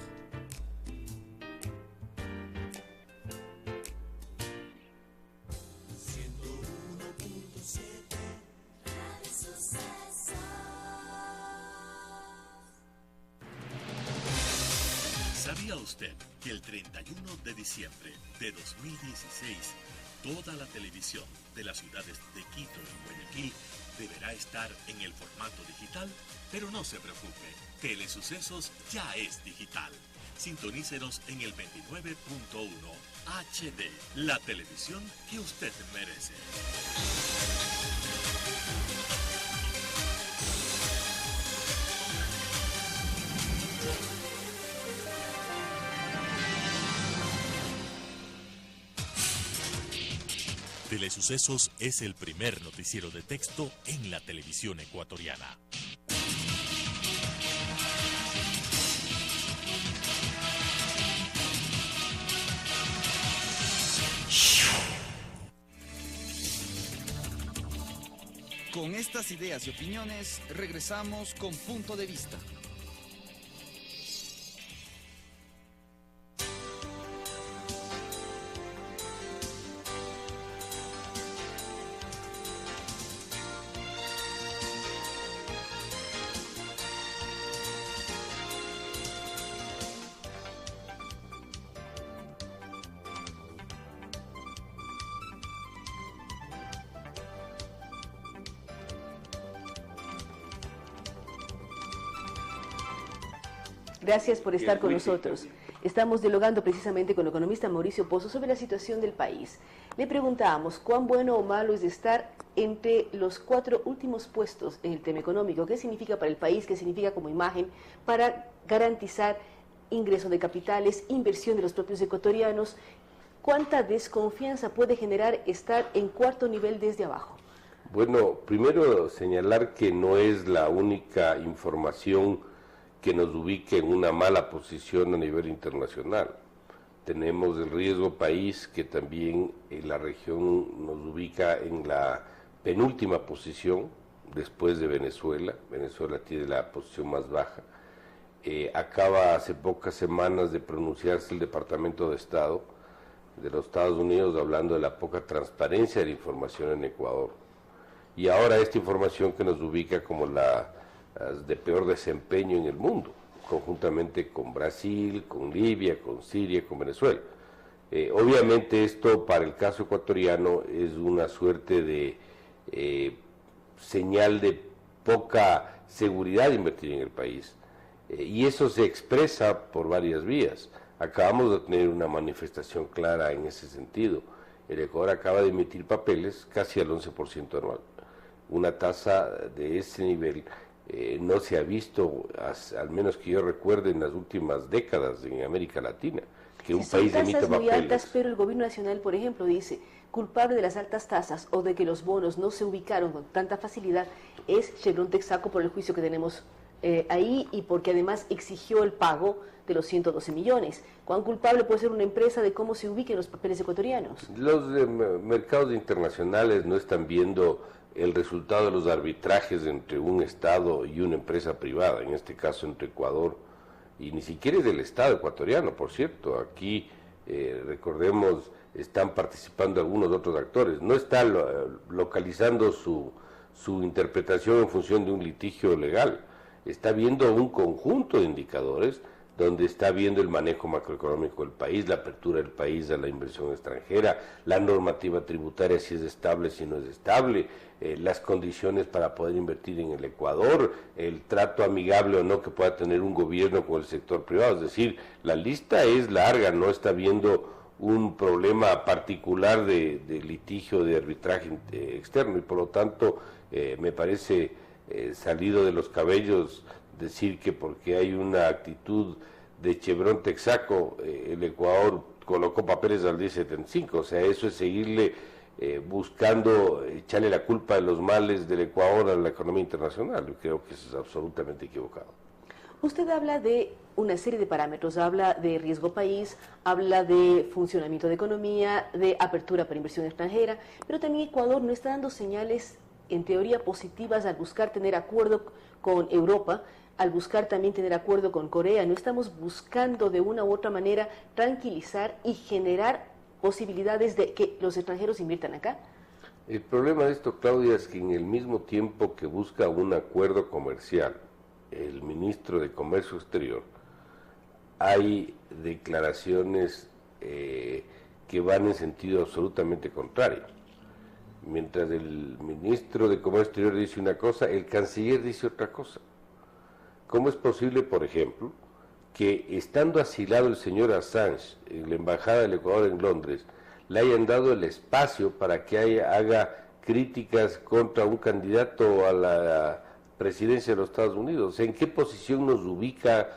¿Sabía usted que el 31 de diciembre de 2016 toda la televisión de las ciudades de Quito y Guayaquil deberá estar en el formato digital? Pero no se preocupe, Telesucesos ya es digital. Sintonícenos en el 29.1 HD, la televisión que usted merece. Telesucesos es el primer noticiero de texto en la televisión ecuatoriana. Con estas ideas y opiniones, regresamos con Punto de Vista. Gracias por estar con nosotros. Estamos dialogando precisamente con el economista Mauricio Pozo sobre la situación del país. Le preguntábamos cuán bueno o malo es estar entre los 4 últimos puestos en el tema económico. ¿Qué significa para el país? ¿Qué significa como imagen para garantizar ingreso de capitales, inversión de los propios ecuatorianos? ¿Cuánta desconfianza puede generar estar en 4º nivel desde abajo? Bueno, primero señalar que no es la única información que nos ubique en una mala posición a nivel internacional. Tenemos el riesgo país que también en la región nos ubica en la penúltima posición después de Venezuela. Venezuela tiene la posición más baja. Acaba hace pocas semanas de pronunciarse el Departamento de Estado de los Estados Unidos hablando de la poca transparencia de la información en Ecuador. Y ahora esta información que nos ubica como las de peor desempeño en el mundo, conjuntamente con Brasil, con Libia, con Siria, con Venezuela. Obviamente esto para el caso ecuatoriano es una suerte de señal de poca seguridad de invertir en el país. Y eso se expresa por varias vías. Acabamos de tener una manifestación clara en ese sentido. El Ecuador acaba de emitir papeles casi al 11% anual. Una tasa de ese nivel no se ha visto, al menos que yo recuerde, en las últimas décadas en América Latina, que un país emita papeles. Son tasas muy altas, pero el gobierno nacional, por ejemplo, dice, culpable de las altas tasas o de que los bonos no se ubicaron con tanta facilidad es Chevron Texaco por el juicio que tenemos ahí y porque además exigió el pago de los 112 millones. ¿Cuán culpable puede ser una empresa de cómo se ubiquen los papeles ecuatorianos? Los mercados internacionales no están viendo el resultado de los arbitrajes entre un Estado y una empresa privada, en este caso entre Ecuador, y ni siquiera es del Estado ecuatoriano, por cierto. Aquí, recordemos, están participando algunos otros actores. No está localizando su interpretación en función de un litigio legal. Está viendo un conjunto de indicadores donde está viendo el manejo macroeconómico del país, la apertura del país a la inversión extranjera, la normativa tributaria, si es estable, si no es estable, las condiciones para poder invertir en el Ecuador, el trato amigable o no que pueda tener un gobierno con el sector privado. Es decir, la lista es larga, no está viendo un problema particular de litigio, de arbitraje externo, y por lo tanto me parece salido de los cabellos decir que porque hay una actitud de Chevron Texaco, el Ecuador colocó papeles al 1075, o sea, eso es seguirle buscando echarle la culpa de los males del Ecuador a la economía internacional. Yo creo que eso es absolutamente equivocado. Usted habla de una serie de parámetros, habla de riesgo país, habla de funcionamiento de economía, de apertura para inversión extranjera, pero también Ecuador no está dando señales en teoría positivas al buscar tener acuerdo con Europa al buscar también tener acuerdo con Corea, no estamos buscando de una u otra manera tranquilizar y generar posibilidades de que los extranjeros inviertan acá? El problema de esto, Claudia, es que en el mismo tiempo que busca un acuerdo comercial, el ministro de Comercio Exterior, hay declaraciones que van en sentido absolutamente contrario. Mientras el ministro de Comercio Exterior dice una cosa, el canciller dice otra cosa. ¿Cómo es posible, por ejemplo, que estando asilado el señor Assange en la Embajada del Ecuador en Londres, le hayan dado el espacio para que haga críticas contra un candidato a la presidencia de los Estados Unidos? ¿En qué posición nos ubica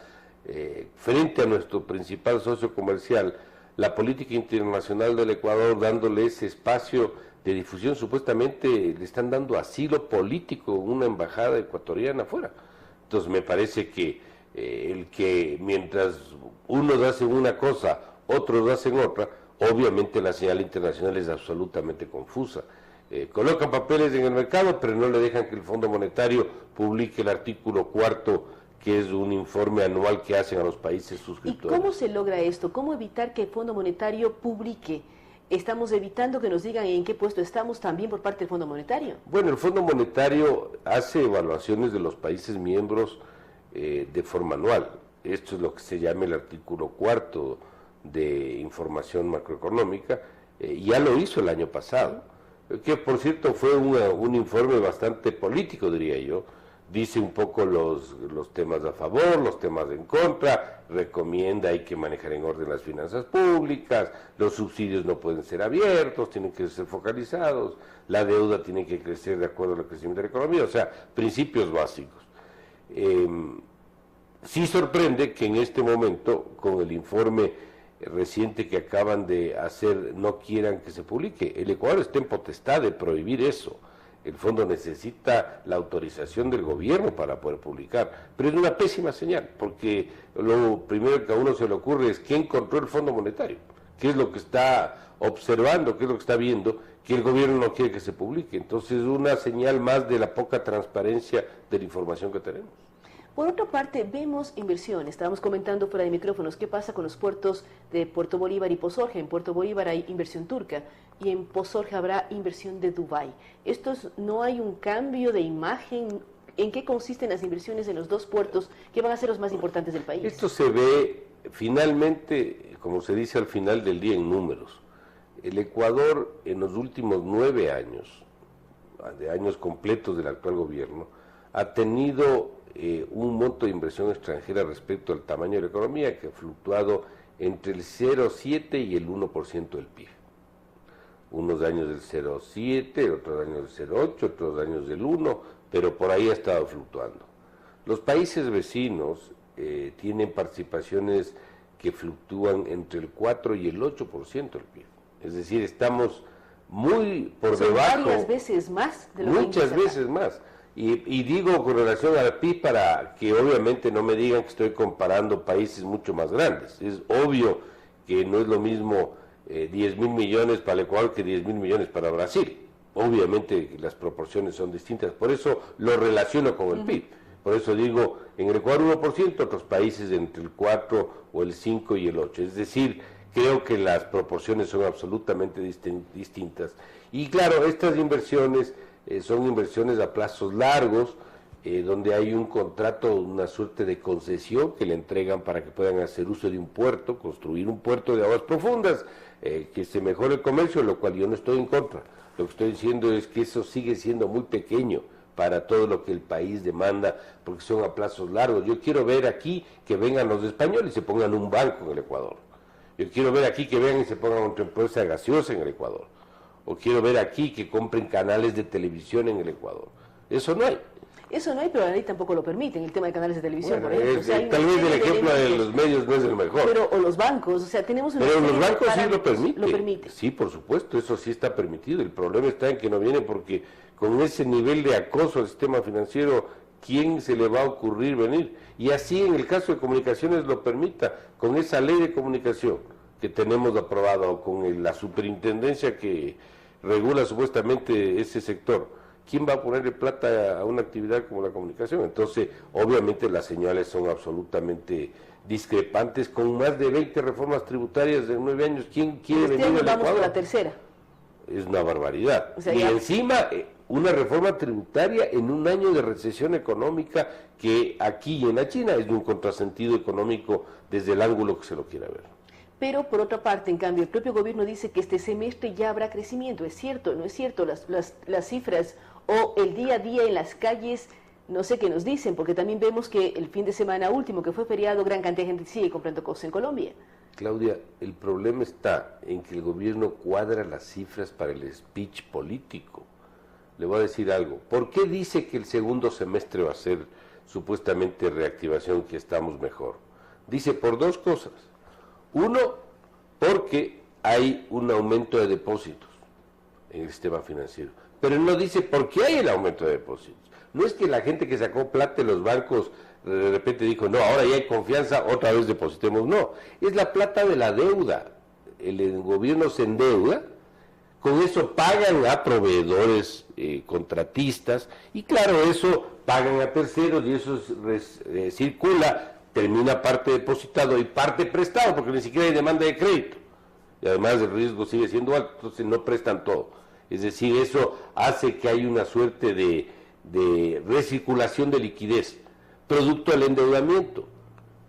frente a nuestro principal socio comercial la política internacional del Ecuador, dándole ese espacio de difusión? Supuestamente le están dando asilo político a una embajada ecuatoriana afuera. Entonces me parece que el que mientras unos hacen una cosa, otros hacen otra, obviamente la señal internacional es absolutamente confusa. Colocan papeles en el mercado, pero no le dejan que el Fondo Monetario publique el artículo 4, que es un informe anual que hacen a los países suscriptores. ¿Y cómo se logra esto? ¿Cómo evitar que el Fondo Monetario publique? ¿Estamos evitando que nos digan en qué puesto estamos también por parte del Fondo Monetario? Bueno, el Fondo Monetario hace evaluaciones de los países miembros de forma anual. Esto es lo que se llama el artículo 4 de información macroeconómica. Ya lo hizo el año pasado, que por cierto fue un informe bastante político, diría yo. Dice un poco los temas a favor, los temas en contra, recomienda hay que manejar en orden las finanzas públicas, los subsidios no pueden ser abiertos, tienen que ser focalizados, la deuda tiene que crecer de acuerdo al crecimiento de la economía, o sea, principios básicos. Sí sorprende que en este momento, con el informe reciente que acaban de hacer, no quieran que se publique. El Ecuador está en potestad de prohibir eso. El fondo necesita la autorización del gobierno para poder publicar, pero es una pésima señal, porque lo primero que a uno se le ocurre es quién controla el Fondo Monetario, qué es lo que está observando, qué es lo que está viendo, que el gobierno no quiere que se publique. Entonces es una señal más de la poca transparencia de la información que tenemos. Por otra parte, vemos inversión. Estábamos comentando fuera de micrófonos qué pasa con los puertos de Puerto Bolívar y Pozorja. En Puerto Bolívar hay inversión turca y en Pozorja habrá inversión de Dubái. ¿No hay un cambio de imagen? ¿En qué consisten las inversiones en los dos puertos que van a ser los más importantes del país? Esto se ve finalmente, como se dice al final del día, en números. El Ecuador en los últimos 9 años, de años completos del actual gobierno, ha tenido un monto de inversión extranjera respecto al tamaño de la economía que ha fluctuado entre el 0,7 y el 1% del PIB. Unos años del 0,7, otros años del 0,8, otros años del 1, pero por ahí ha estado fluctuando. Los países vecinos tienen participaciones que fluctúan entre el 4 y el 8% del PIB. Es decir, estamos muy por debajo. Varias veces más de lo que muchas veces más. Y digo con relación al PIB para que obviamente no me digan que estoy comparando países mucho más grandes. Es obvio que no es lo mismo 10.000 millones para el Ecuador que 10.000 millones para Brasil. Obviamente las proporciones son distintas, por eso lo relaciono con el PIB. Por eso digo, en el Ecuador 1%, otros países entre el 4 o el 5 y el 8. Es decir, creo que las proporciones son absolutamente distintas. Y claro, estas inversiones son inversiones a plazos largos, donde hay un contrato, una suerte de concesión que le entregan para que puedan hacer uso de un puerto, construir un puerto de aguas profundas, que se mejore el comercio, lo cual yo no estoy en contra. Lo que estoy diciendo es que eso sigue siendo muy pequeño para todo lo que el país demanda, porque son a plazos largos. Yo quiero ver aquí que vengan los españoles y se pongan un banco en el Ecuador. Yo quiero ver aquí que vengan y se pongan otra empresa gaseosa en el Ecuador. O quiero ver aquí que compren canales de televisión en el Ecuador. Eso no hay. Eso no hay, pero la ley tampoco lo permite, en el tema de canales de televisión, Bueno, por ejemplo. tal vez el ejemplo de los medios no es el mejor. Pero, o los bancos, o sea, tenemos una Pero serie los de bancos sí lo parámetros. permiten. Lo permite. Sí, por supuesto, eso sí está permitido. El problema está en que no viene porque con ese nivel de acoso al sistema financiero, ¿quién se le va a ocurrir venir? Y así en el caso de comunicaciones lo permita, con esa ley de comunicación que tenemos aprobada, o con la superintendencia que regula supuestamente ese sector, ¿quién va a ponerle plata a una actividad como la comunicación? Entonces, obviamente las señales son absolutamente discrepantes, con más de 20 reformas tributarias en 9 años. ¿Quién quiere venir al Ecuador? Vamos por la tercera. Es una barbaridad. O sea, y ya... encima, una reforma tributaria en un año de recesión económica que aquí y en la China es de un contrasentido económico desde el ángulo que se lo quiera ver. Pero por otra parte, en cambio, el propio gobierno dice que este semestre ya habrá crecimiento. ¿Es cierto? ¿No es cierto? Las cifras o el día a día en las calles, no sé qué nos dicen, porque también vemos que el fin de semana último, que fue feriado, gran cantidad de gente sigue comprando cosas en Colombia. Claudia, el problema está en que el gobierno cuadra las cifras para el speech político. Le voy a decir algo. ¿Por qué dice que el segundo semestre va a ser supuestamente reactivación, que estamos mejor? Dice por dos cosas. Uno, porque hay un aumento de depósitos en el sistema financiero. Pero no dice por qué hay el aumento de depósitos. No es que la gente que sacó plata de los bancos de repente dijo, no, ahora ya hay confianza, otra vez depositemos. No, es la plata de la deuda. El gobierno se endeuda, con eso pagan a proveedores, contratistas, y claro, eso pagan a terceros y eso circula, termina parte depositado y parte prestado, porque ni siquiera hay demanda de crédito. Y además el riesgo sigue siendo alto, entonces no prestan todo. Es decir, eso hace que hay una suerte de recirculación de liquidez, producto del endeudamiento.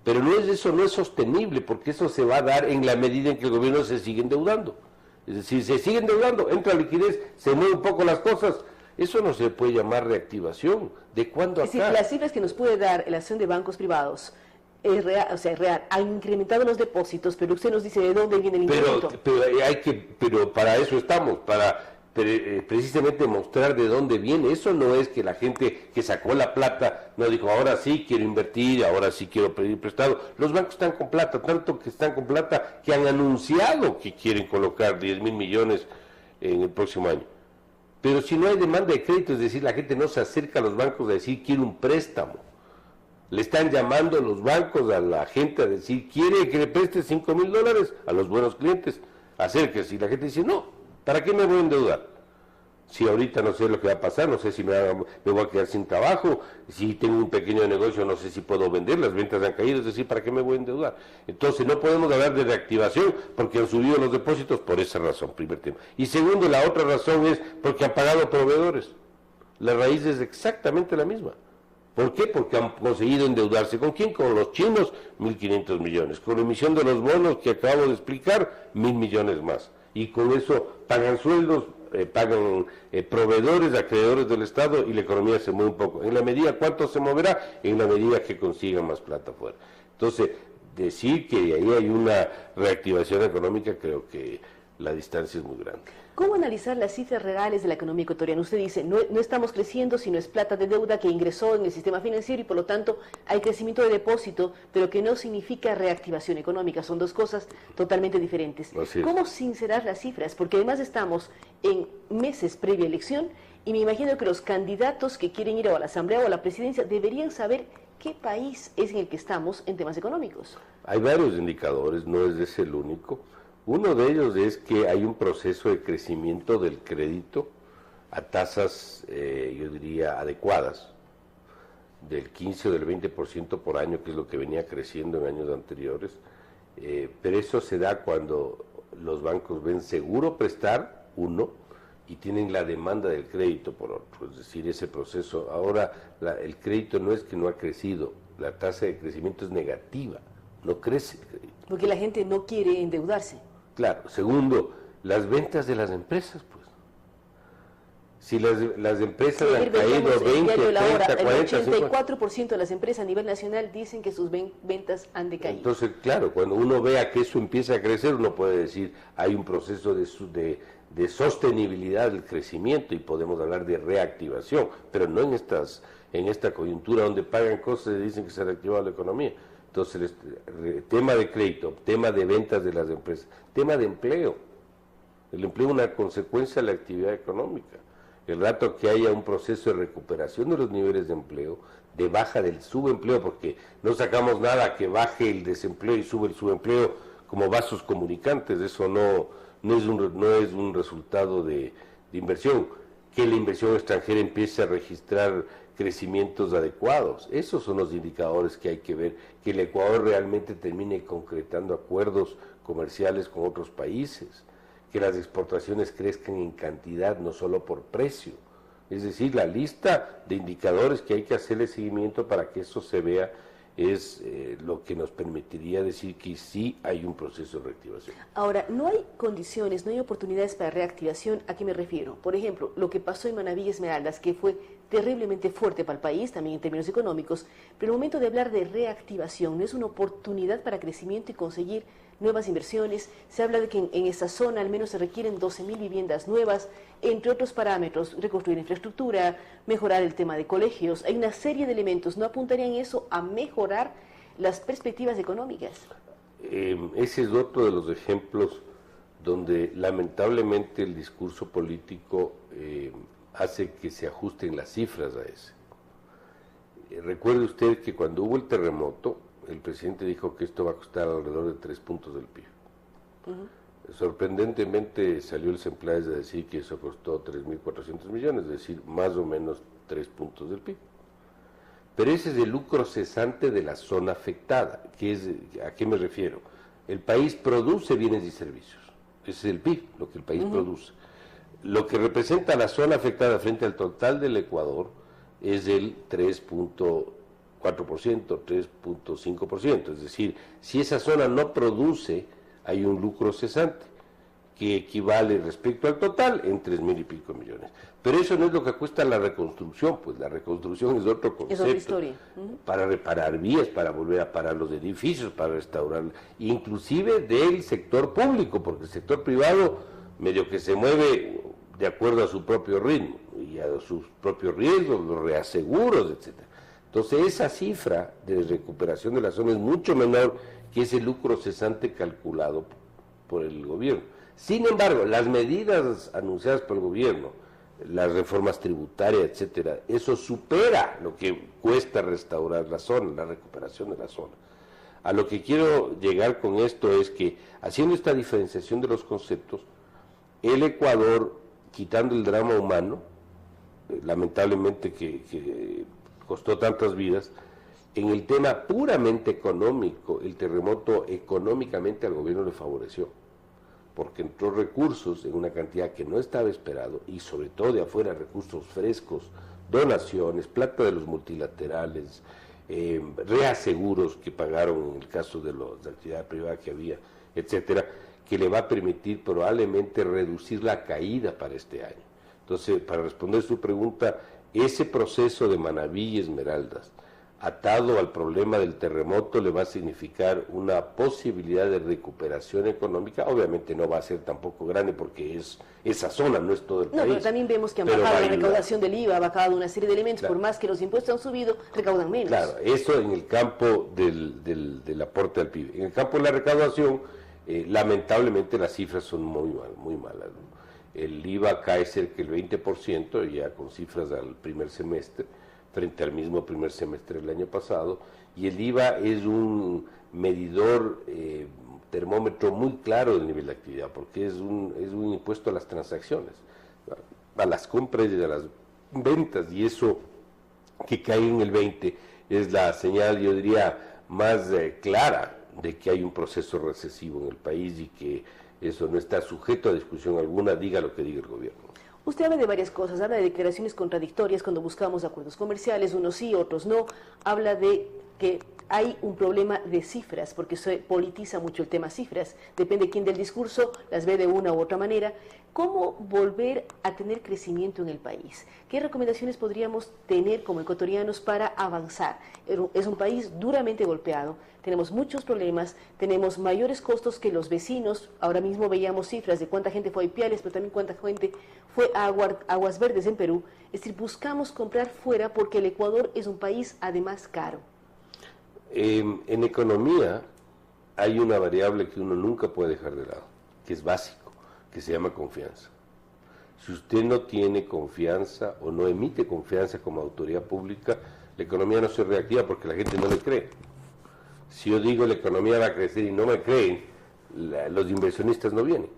Pero no es eso, no es sostenible, porque eso se va a dar en la medida en que el gobierno se sigue endeudando. Es decir, se sigue endeudando, entra liquidez, se mueven un poco las cosas. Eso no se puede llamar reactivación. ¿De cuándo acá? Es decir, las cifras que nos puede dar la acción de bancos privados es real, o sea, es real. Han incrementado los depósitos, pero usted nos dice de dónde viene el incremento. Pero para eso estamos, para precisamente mostrar de dónde viene. Eso no es que la gente que sacó la plata no dijo, ahora sí quiero invertir, ahora sí quiero pedir prestado. Los bancos están con plata, tanto que están con plata que han anunciado que quieren colocar 10.000 millones en el próximo año. Pero si no hay demanda de crédito, es decir, la gente no se acerca a los bancos a decir quiero un préstamo. Le están llamando los bancos a la gente a decir, ¿quiere que le preste $5,000 a los buenos clientes? Acérquese. Y la gente dice, no, ¿para qué me voy a endeudar? Si ahorita no sé lo que va a pasar, no sé si me voy a quedar sin trabajo, si tengo un pequeño negocio, no sé si puedo vender, las ventas han caído, es decir, ¿para qué me voy a endeudar? Entonces no podemos hablar de reactivación porque han subido los depósitos por esa razón, primer tema. Y segundo, la otra razón es porque han pagado proveedores. La raíz es exactamente la misma. ¿Por qué? Porque han conseguido endeudarse. ¿Con quién? Con los chinos, 1.500 millones. Con la emisión de los bonos que acabo de explicar, 1.000 millones más. Y con eso pagan sueldos, pagan proveedores, acreedores del Estado y la economía se mueve un poco. En la medida, ¿cuánto se moverá? En la medida que consigan más plata afuera. Entonces, decir que ahí hay una reactivación económica, creo que la distancia es muy grande. ¿Cómo analizar las cifras reales de la economía ecuatoriana? Usted dice, no estamos creciendo, sino es plata de deuda que ingresó en el sistema financiero y por lo tanto hay crecimiento de depósito, pero que no significa reactivación económica. Son dos cosas totalmente diferentes. ¿Cómo sincerar las cifras? Porque además estamos en meses previa elección y me imagino que los candidatos que quieren ir a la Asamblea o a la Presidencia deberían saber qué país es en el que estamos en temas económicos. Hay varios indicadores, no es ese el único. Uno de ellos es que hay un proceso de crecimiento del crédito a tasas, yo diría, adecuadas, del 15 o del 20% por año, que es lo que venía creciendo en años anteriores, pero eso se da cuando los bancos ven seguro prestar, uno, y tienen la demanda del crédito por otro, es decir, ese proceso. Ahora, el crédito no es que no ha crecido, la tasa de crecimiento es negativa, no crece el crédito. Porque la gente no quiere endeudarse. Claro. Segundo, las ventas de las empresas, pues. Si las empresas han caído 20, 30, 40, el 84% de las empresas a nivel nacional dicen que sus ventas han decaído. Entonces, claro, cuando uno vea que eso empieza a crecer, uno puede decir, hay un proceso de sostenibilidad del crecimiento y podemos hablar de reactivación, pero no en esta coyuntura donde pagan cosas y dicen que se ha reactivado la economía. Entonces, tema de crédito, tema de ventas de las empresas, tema de empleo. El empleo es una consecuencia de la actividad económica. El rato que haya un proceso de recuperación de los niveles de empleo, de baja del subempleo, porque no sacamos nada que baje el desempleo y sube el subempleo como vasos comunicantes, eso no es un resultado de inversión. que la inversión extranjera empiece a registrar crecimientos adecuados. Esos son los indicadores que hay que ver, que el Ecuador realmente termine concretando acuerdos comerciales con otros países, que las exportaciones crezcan en cantidad, no solo por precio. Es decir, la lista de indicadores que hay que hacerle seguimiento para que eso se vea es lo que nos permitiría decir que sí hay un proceso de reactivación. Ahora, no hay condiciones, no hay oportunidades para reactivación. ¿A qué me refiero? Por ejemplo, lo que pasó en Manabí y Esmeraldas, que fue terriblemente fuerte para el país, también en términos económicos, pero el momento de hablar de reactivación no es una oportunidad para crecimiento y conseguir nuevas inversiones. Se habla de que en esta zona al menos se requieren 12.000 viviendas nuevas, entre otros parámetros, reconstruir infraestructura, mejorar el tema de colegios. Hay una serie de elementos. ¿No apuntarían eso a mejorar las perspectivas económicas? Ese es otro de los ejemplos donde lamentablemente el discurso político hace que se ajusten las cifras a ese. Recuerde usted que cuando hubo el terremoto, el presidente dijo que esto va a costar alrededor de 3 puntos del PIB. Sorprendentemente salió el Semplaes a decir que eso costó 3.400 millones, es decir, más o menos 3 puntos del PIB. Pero ese es el lucro cesante de la zona afectada. ¿A qué me refiero? El país produce bienes y servicios. Ese es el PIB, lo que el país produce. Lo que representa la zona afectada frente al total del Ecuador es el 3.4%, 3.5%. Es decir, si esa zona no produce, hay un lucro cesante que equivale respecto al total en 3.000 y pico millones. Pero eso no es lo que cuesta la reconstrucción, pues la reconstrucción es otro concepto. Es otra historia. Para reparar vías, para volver a parar los edificios, para restaurar, inclusive del sector público, porque el sector privado medio que se mueve de acuerdo a su propio ritmo y a sus propios riesgos, los reaseguros, etcétera. Entonces esa cifra de recuperación de la zona es mucho menor que ese lucro cesante calculado por el gobierno. Sin embargo, las medidas anunciadas por el gobierno, las reformas tributarias, etcétera, eso supera lo que cuesta restaurar la zona, la recuperación de la zona. A lo que quiero llegar con esto es que, haciendo esta diferenciación de los conceptos, el Ecuador, quitando el drama humano, lamentablemente que costó tantas vidas, en el tema puramente económico, el terremoto económicamente al gobierno le favoreció, porque entró recursos en una cantidad que no estaba esperado, y sobre todo de afuera recursos frescos, donaciones, plata de los multilaterales, reaseguros que pagaron en el caso de la actividad privada que había, etcétera, que le va a permitir probablemente reducir la caída para este año. Entonces, para responder su pregunta, ese proceso de Manabí y Esmeraldas, atado al problema del terremoto, le va a significar una posibilidad de recuperación económica. Obviamente no va a ser tampoco grande porque es esa zona, no es todo el país. No, pero también vemos que han bajado la recaudación del IVA, ha bajado una serie de elementos, claro. Por más que los impuestos han subido, recaudan menos. Claro, eso en el campo del aporte al PIB. En el campo de la recaudación, lamentablemente las cifras son muy malas, ¿no? El IVA cae cerca del 20%, ya con cifras al primer semestre, frente al mismo primer semestre del año pasado, y el IVA es un medidor, termómetro muy claro del nivel de actividad, porque es un impuesto a las transacciones, a las compras y a las ventas, y eso que cae en el 20 es la señal, yo diría, más clara de que hay un proceso recesivo en el país y que eso no está sujeto a discusión alguna, diga lo que diga el gobierno. Usted habla de varias cosas, habla de declaraciones contradictorias cuando buscamos acuerdos comerciales, unos sí, otros no, habla de que hay un problema de cifras, porque se politiza mucho el tema cifras, depende quién del discurso las ve de una u otra manera. ¿Cómo volver a tener crecimiento en el país? ¿Qué recomendaciones podríamos tener como ecuatorianos para avanzar? Es un país duramente golpeado, tenemos muchos problemas, tenemos mayores costos que los vecinos. Ahora mismo veíamos cifras de cuánta gente fue a Ipiales, pero también cuánta gente fue a Aguas Verdes en Perú. Es decir, buscamos comprar fuera porque el Ecuador es un país además caro. En economía hay una variable que uno nunca puede dejar de lado, que es básico, que se llama confianza. Si usted no tiene confianza o no emite confianza como autoridad pública, la economía no se reactiva porque la gente no le cree. Si yo digo la economía va a crecer y no me creen, los inversionistas no vienen.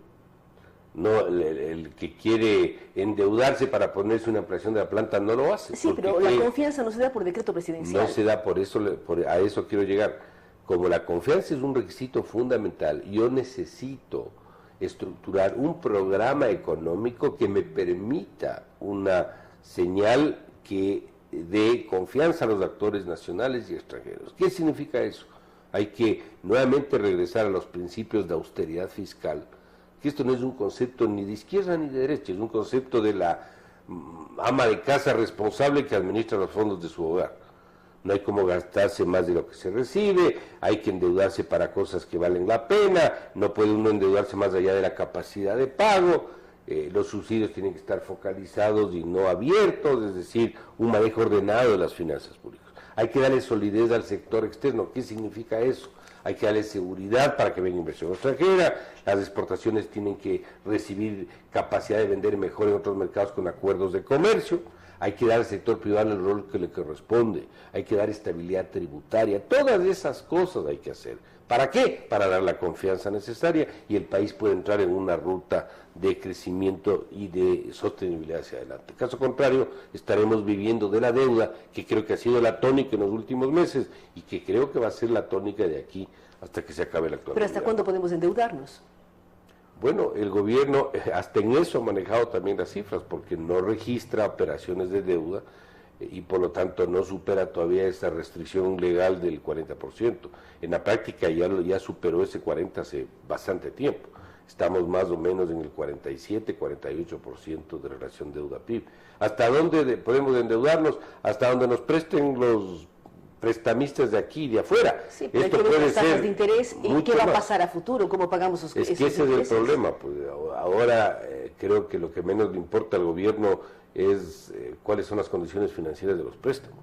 No, el que quiere endeudarse para ponerse una ampliación de la planta no lo hace. Sí, pero la confianza no se da por decreto presidencial. No se da, por eso, a eso quiero llegar. Como la confianza es un requisito fundamental, yo necesito estructurar un programa económico que me permita una señal que dé confianza a los actores nacionales y extranjeros. ¿Qué significa eso? Hay que nuevamente regresar a los principios de austeridad fiscal, que esto no es un concepto ni de izquierda ni de derecha, es un concepto de la ama de casa responsable que administra los fondos de su hogar. No hay como gastarse más de lo que se recibe, hay que endeudarse para cosas que valen la pena, no puede uno endeudarse más allá de la capacidad de pago, los subsidios tienen que estar focalizados y no abiertos, es decir, un manejo ordenado de las finanzas públicas. Hay que darle solidez al sector externo. ¿Qué significa eso? Hay que darle seguridad para que venga inversión extranjera, las exportaciones tienen que recibir capacidad de vender mejor en otros mercados con acuerdos de comercio, hay que dar al sector privado el rol que le corresponde, hay que dar estabilidad tributaria, todas esas cosas hay que hacer. ¿Para qué? Para dar la confianza necesaria y el país puede entrar en una ruta de crecimiento y de sostenibilidad hacia adelante. Caso contrario, estaremos viviendo de la deuda, que creo que ha sido la tónica en los últimos meses y que creo que va a ser la tónica de aquí hasta que se acabe la actualidad. ¿Pero hasta cuándo podemos endeudarnos? Bueno, el gobierno hasta en eso ha manejado también las cifras, porque no registra operaciones de deuda y por lo tanto no supera todavía esa restricción legal del 40%. En la práctica ya superó ese 40% hace bastante tiempo. Estamos más o menos en el 47, 48% de relación deuda-PIB. ¿Hasta dónde podemos endeudarnos? Hasta donde nos presten los prestamistas de aquí y de afuera. Sí, pero esto hay que ver las tasas de interés y qué va a pasar a futuro, cómo pagamos esos intereses. Es que ese es el problema. Pues ahora creo que lo que menos le importa al gobierno es cuáles son las condiciones financieras de los préstamos.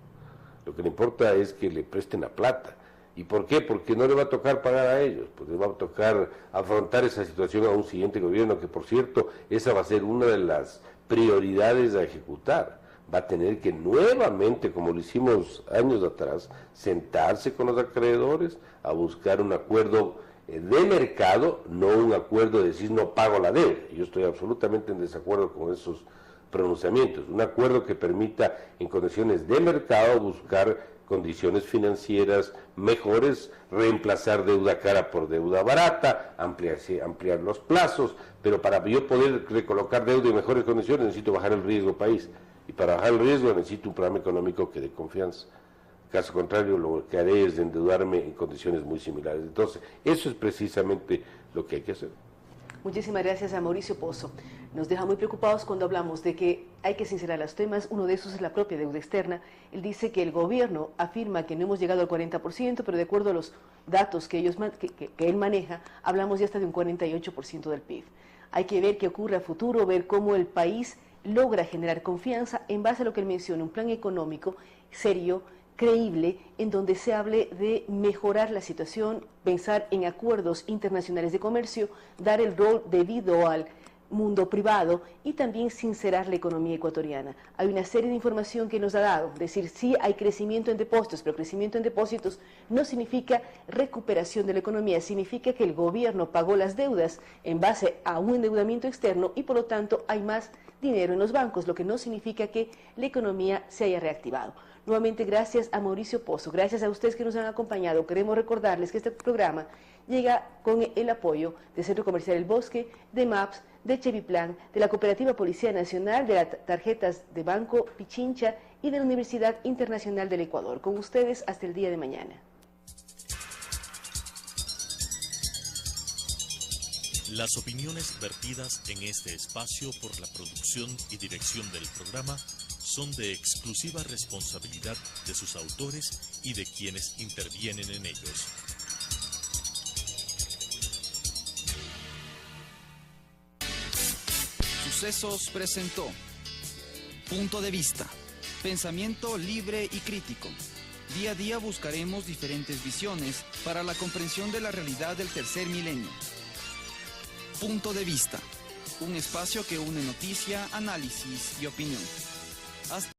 Lo que le importa es que le presten la plata. ¿Y por qué? Porque no le va a tocar pagar a ellos, pues le va a tocar afrontar esa situación a un siguiente gobierno, que por cierto, esa va a ser una de las prioridades a ejecutar. Va a tener que nuevamente, como lo hicimos años atrás, sentarse con los acreedores a buscar un acuerdo de mercado, no un acuerdo de decir no pago la deuda. Yo estoy absolutamente en desacuerdo con esos pronunciamientos. Un acuerdo que permita en condiciones de mercado buscar condiciones financieras mejores, reemplazar deuda cara por deuda barata, ampliar los plazos, pero para yo poder recolocar deuda en mejores condiciones necesito bajar el riesgo país, y para bajar el riesgo necesito un programa económico que dé confianza. Caso contrario, lo que haré es endeudarme en condiciones muy similares. Entonces, eso es precisamente lo que hay que hacer. Muchísimas gracias a Mauricio Pozo. Nos deja muy preocupados cuando hablamos de que hay que sincerar los temas. Uno de esos es la propia deuda externa. Él dice que el gobierno afirma que no hemos llegado al 40%, pero de acuerdo a los datos que él maneja, hablamos ya hasta de un 48% del PIB. Hay que ver qué ocurre a futuro, ver cómo el país logra generar confianza en base a lo que él menciona, un plan económico serio, creíble, en donde se hable de mejorar la situación, pensar en acuerdos internacionales de comercio, dar el rol debido al mundo privado y también sincerar la economía ecuatoriana. Hay una serie de información que nos ha dado, es decir, sí hay crecimiento en depósitos, pero crecimiento en depósitos no significa recuperación de la economía, significa que el gobierno pagó las deudas en base a un endeudamiento externo y por lo tanto hay más dinero en los bancos, lo que no significa que la economía se haya reactivado. Nuevamente, gracias a Mauricio Pozo, gracias a ustedes que nos han acompañado. Queremos recordarles que este programa llega con el apoyo del Centro Comercial El Bosque, de MAPS, de Cheviplan, de la Cooperativa Policía Nacional, de las tarjetas de Banco Pichincha y de la Universidad Internacional del Ecuador. Con ustedes hasta el día de mañana. Las opiniones vertidas en este espacio por la producción y dirección del programa son de exclusiva responsabilidad de sus autores y de quienes intervienen en ellos. Sucesos presentó Punto de Vista, pensamiento libre y crítico. Día a día buscaremos diferentes visiones para la comprensión de la realidad del tercer milenio. Punto de Vista, un espacio que une noticia, análisis y opinión. Hasta